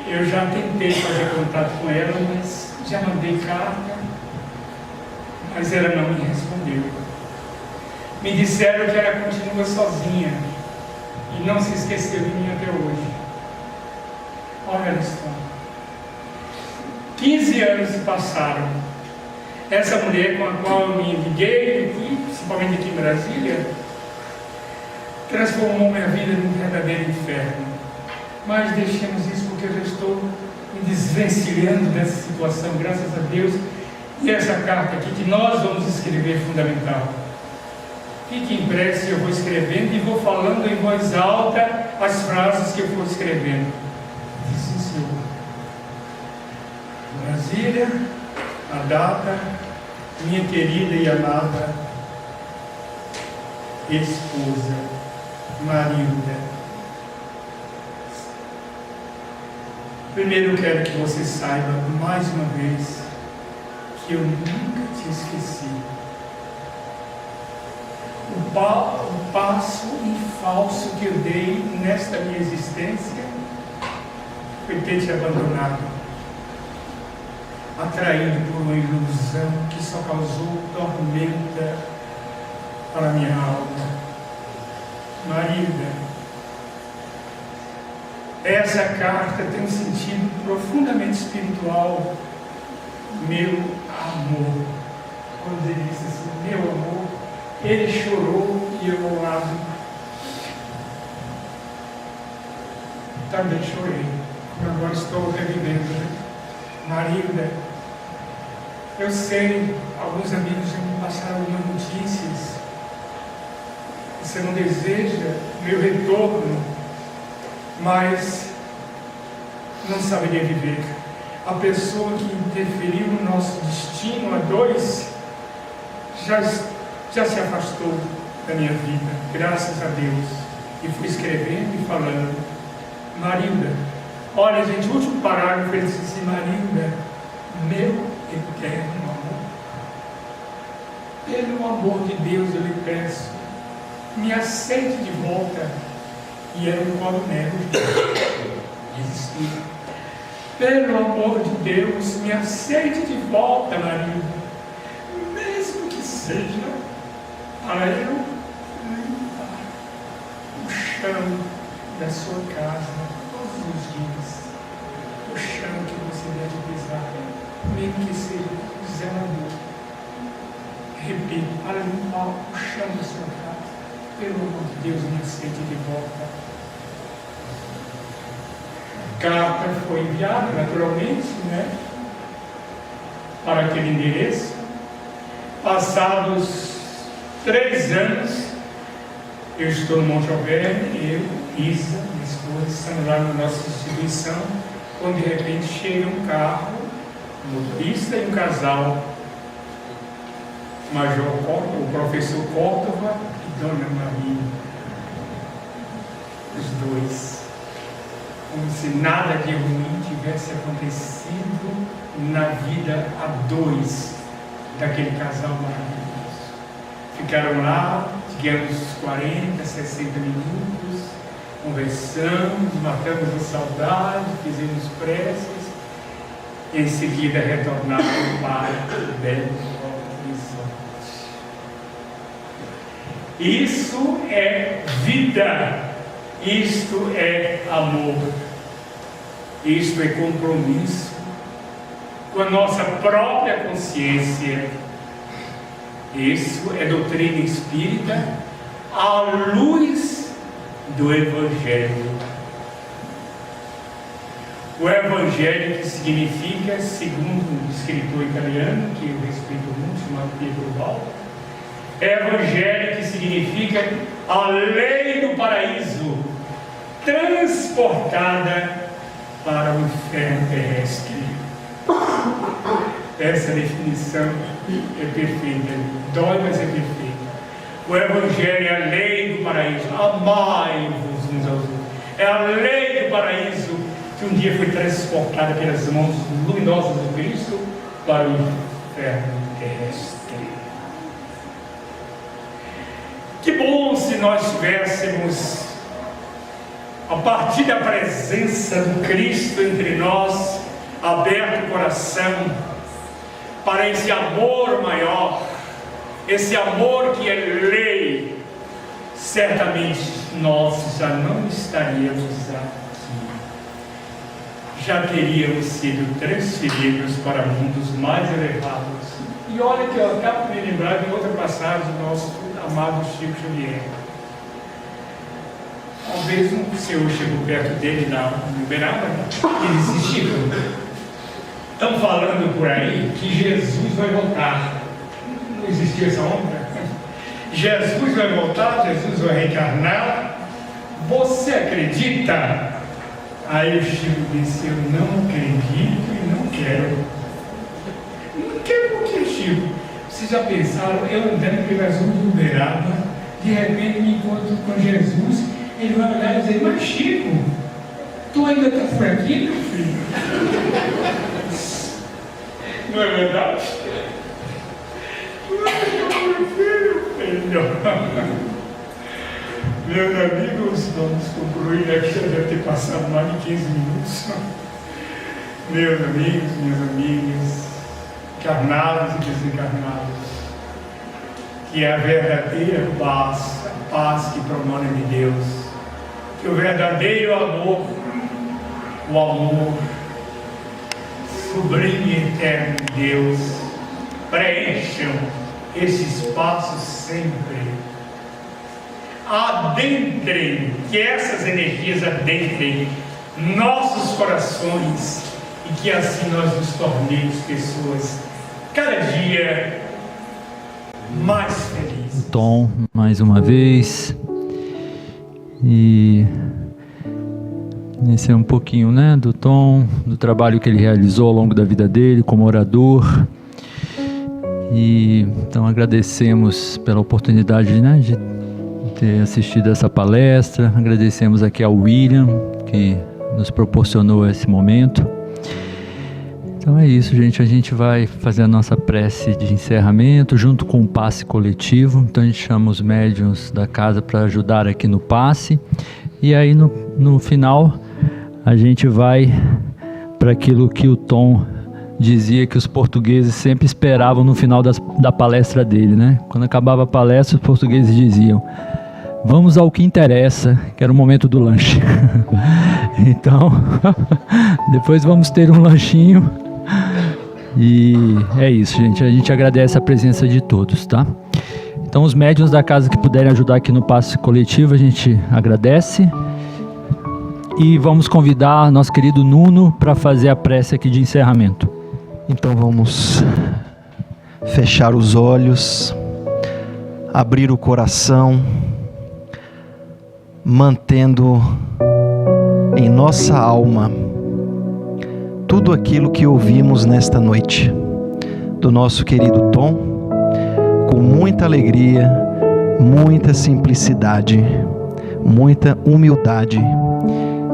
Speaker 9: Eu já tentei fazer contato com ela, mas já mandei carta, mas ela não me respondeu. Me disseram que ela continua sozinha e não se esqueceu de mim até hoje. Olha a história. 15 anos se passaram. Essa mulher com a qual eu me liguei, aqui, principalmente aqui em Brasília, transformou minha vida num verdadeiro inferno. Mas deixemos isso, porque eu já estou me desvencilhando dessa situação, graças a Deus. E essa carta aqui que nós vamos escrever é fundamental. Fique impresso, eu vou escrevendo e vou falando em voz alta as frases que eu vou escrevendo. Sim, senhor. Brasília, a data, minha querida e amada esposa, Marília. Primeiro eu quero que você saiba, mais uma vez, que eu nunca te esqueci. O passo em falso que eu dei nesta minha existência foi ter te abandonado, atraído por uma ilusão que só causou tormenta para a minha alma. Marília, essa carta tem um sentido profundamente espiritual. Meu amor. Quando ele disse assim, meu amor, ele chorou e eu ao lado também chorei. Agora estou revivendo, né? Marília, eu sei, alguns amigos já me passaram algumas notícias. Você não deseja meu retorno, mas não saberia viver. A pessoa que interferiu no nosso destino a dois já se afastou da minha vida, graças a Deus. E fui escrevendo e falando. Marília, olha, gente, o último parágrafo ele disse assim: Marília, meu eterno amor, pelo amor de Deus eu lhe peço, me aceite de volta. E era um coronel existia. Pelo amor de Deus, me aceite de volta, Marília, mesmo que seja para eu limpar o chão da sua casa todos os dias, o chão que você deve pisar, mesmo que seja zelador. Repito, para limpar o chão da sua casa. Pelo amor de Deus, me aceite de volta. A carta foi enviada, naturalmente, né, para aquele endereço. Passados 3 anos, eu estou no Monte Alverne, eu, Isa, minha esposa, estamos lá na nossa instituição, quando de repente chega um carro, um motorista e um casal, o professor Córdova e Dona Maria. Os dois. Como se nada de ruim tivesse acontecido na vida a dois daquele casal maravilhoso. Ficaram lá, digamos, 40, 60 minutos, conversamos, matamos a saudade, fizemos preces, e em seguida retornaram para o Belo Horizonte. Isso é vida, isto é amor, isto é compromisso com a nossa própria consciência. Isso é doutrina espírita à luz do Evangelho. O Evangelho, que significa, segundo um escritor italiano, que eu respeito muito, chamado Pietro Balbo, Evangelho que significa a lei do paraíso transportada para o inferno terrestre. Essa definição é perfeita, dói, mas é perfeita. O Evangelho é a lei do paraíso, amai-vos uns aos outros. É a lei do paraíso que um dia foi transportada pelas mãos luminosas do Cristo para o inferno terrestre. Que bom se nós tivéssemos, a partir da presença do Cristo entre nós, aberto o coração para esse amor maior, esse amor que é lei. Certamente nós já não estaríamos aqui, já teríamos sido transferidos para mundos mais elevados. E olha que eu acabo de me lembrar de outra passagem do nosso amado Chico Xavier. Uma vez um senhor chegou perto dele no Uberaba e disse: Chico, estão falando por aí que Jesus vai voltar. Não existiu essa onda? Jesus vai voltar, Jesus vai reencarnar. Você acredita? Aí o Chico disse: eu não acredito e não quero. Não quero por quê, Chico? Vocês já pensaram, eu andando pelas ruas do Uberaba, de repente me encontro com Jesus, ele vai olhar e dizer: mas Chico, tu ainda está por aqui, meu filho? Não é verdade? Meu filho. Meus amigos, vamos concluir aqui, já deve ter passado mais de 15 minutos. Meus amigos, minhas amigas, encarnados e desencarnados, que é a verdadeira paz, a paz que promana de Deus, que o verdadeiro amor, o amor sublime e eterno de Deus, preencham esse espaço sempre. Adentrem, que essas energias adentrem nossos corações e que assim nós nos tornemos pessoas cada dia mais felizes.
Speaker 1: Tom, mais uma vez, e esse é um pouquinho, né, do Tom, do trabalho que ele realizou ao longo da vida dele como orador. E então agradecemos pela oportunidade, né, de ter assistido essa palestra. Agradecemos aqui ao William, que nos proporcionou esse momento. Então é isso, gente. A gente vai fazer a nossa prece de encerramento junto com o passe coletivo. Então a gente chama os médiuns da casa para ajudar aqui no passe. E aí no final a gente vai para aquilo que o Tom dizia que os portugueses sempre esperavam no final da palestra dele, né? Quando acabava a palestra, os portugueses diziam: vamos ao que interessa, que era o momento do lanche. Então, depois vamos ter um lanchinho. E é isso, gente. A gente agradece a presença de todos, tá? Então, os médiuns da casa que puderem ajudar aqui no passe coletivo, a gente agradece. E vamos convidar nosso querido Nuno para fazer a prece aqui de encerramento.
Speaker 11: Então vamos fechar os olhos, abrir o coração, mantendo em nossa alma tudo aquilo que ouvimos nesta noite do nosso querido Tom, com muita alegria, muita simplicidade, muita humildade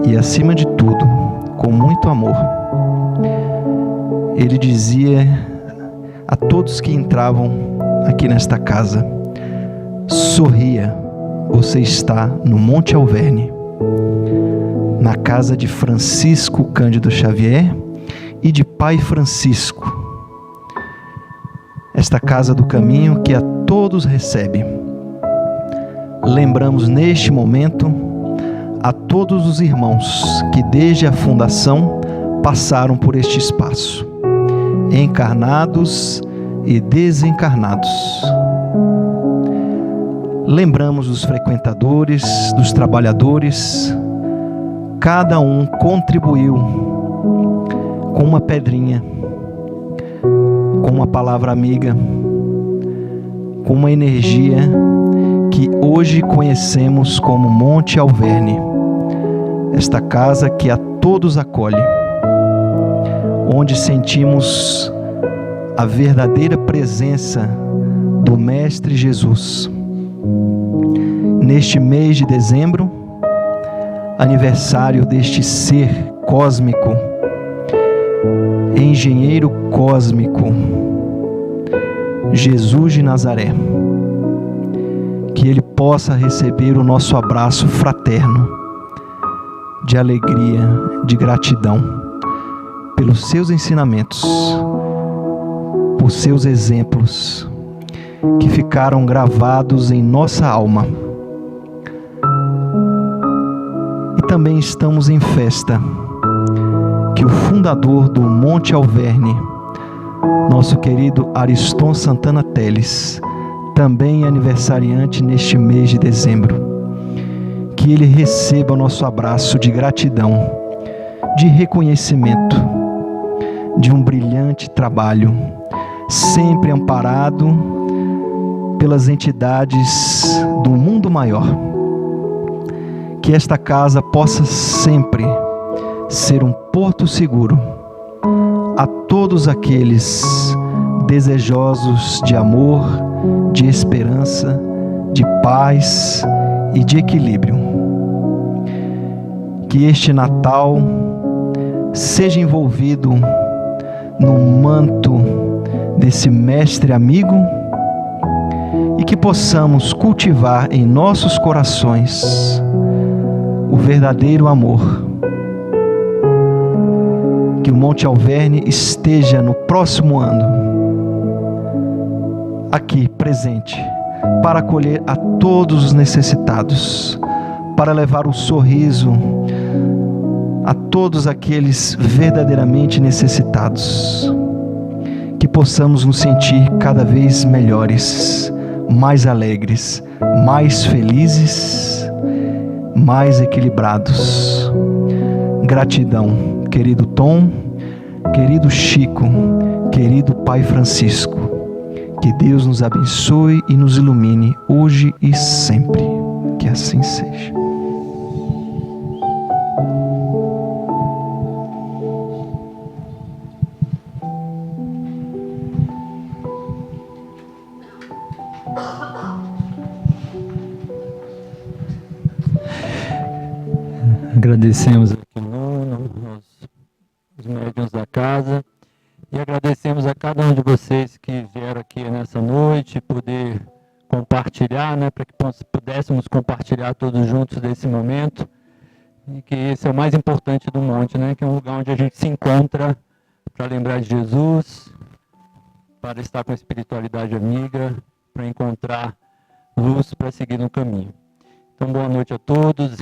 Speaker 11: e, acima de tudo, com muito amor. Ele dizia a todos que entravam aqui nesta casa: sorria, você está no Monte Alverne, na casa de Francisco Cândido Xavier e de Pai Francisco. Esta casa do caminho que a todos recebe. Lembramos neste momento a todos os irmãos que desde a fundação passaram por este espaço, encarnados e desencarnados. Lembramos dos frequentadores, dos trabalhadores. Cada um contribuiu com uma pedrinha, com uma palavra amiga, com uma energia que hoje conhecemos como Monte Alverne, esta casa que a todos acolhe, onde sentimos a verdadeira presença do Mestre Jesus. Neste mês de dezembro, aniversário deste ser cósmico, engenheiro cósmico, Jesus de Nazaré, que Ele possa receber o nosso abraço fraterno, de alegria, de gratidão, pelos seus ensinamentos, por seus exemplos, que ficaram gravados em nossa alma. E também estamos em festa, que o fundador do Monte Alverne, nosso querido Ariston Santana Teles, também é aniversariante neste mês de dezembro. Que ele receba o nosso abraço de gratidão, de reconhecimento, de um brilhante trabalho, sempre amparado pelas entidades do mundo maior. Que esta casa possa sempre ser um porto seguro a todos aqueles desejosos de amor, de esperança, de paz e de equilíbrio. Que este Natal seja envolvido no manto desse mestre amigo e que possamos cultivar em nossos corações o verdadeiro amor. Que o Monte Alverne esteja no próximo ano aqui presente para acolher a todos os necessitados, para levar o sorriso a todos aqueles verdadeiramente necessitados. Que possamos nos sentir cada vez melhores, mais alegres, mais felizes, mais equilibrados. Gratidão, querido Tom, querido Chico, querido Pai Francisco. Que Deus nos abençoe e nos ilumine hoje e sempre. Que assim seja.
Speaker 1: Agradecemos aqui os médiuns da casa e agradecemos a cada um de vocês que vieram aqui nessa noite, poder compartilhar, né, para que pudéssemos compartilhar todos juntos desse momento, e que esse é o mais importante do monte, né, que é um lugar onde a gente se encontra para lembrar de Jesus, para estar com a espiritualidade amiga, para encontrar luz para seguir no caminho. Então, boa noite a todos.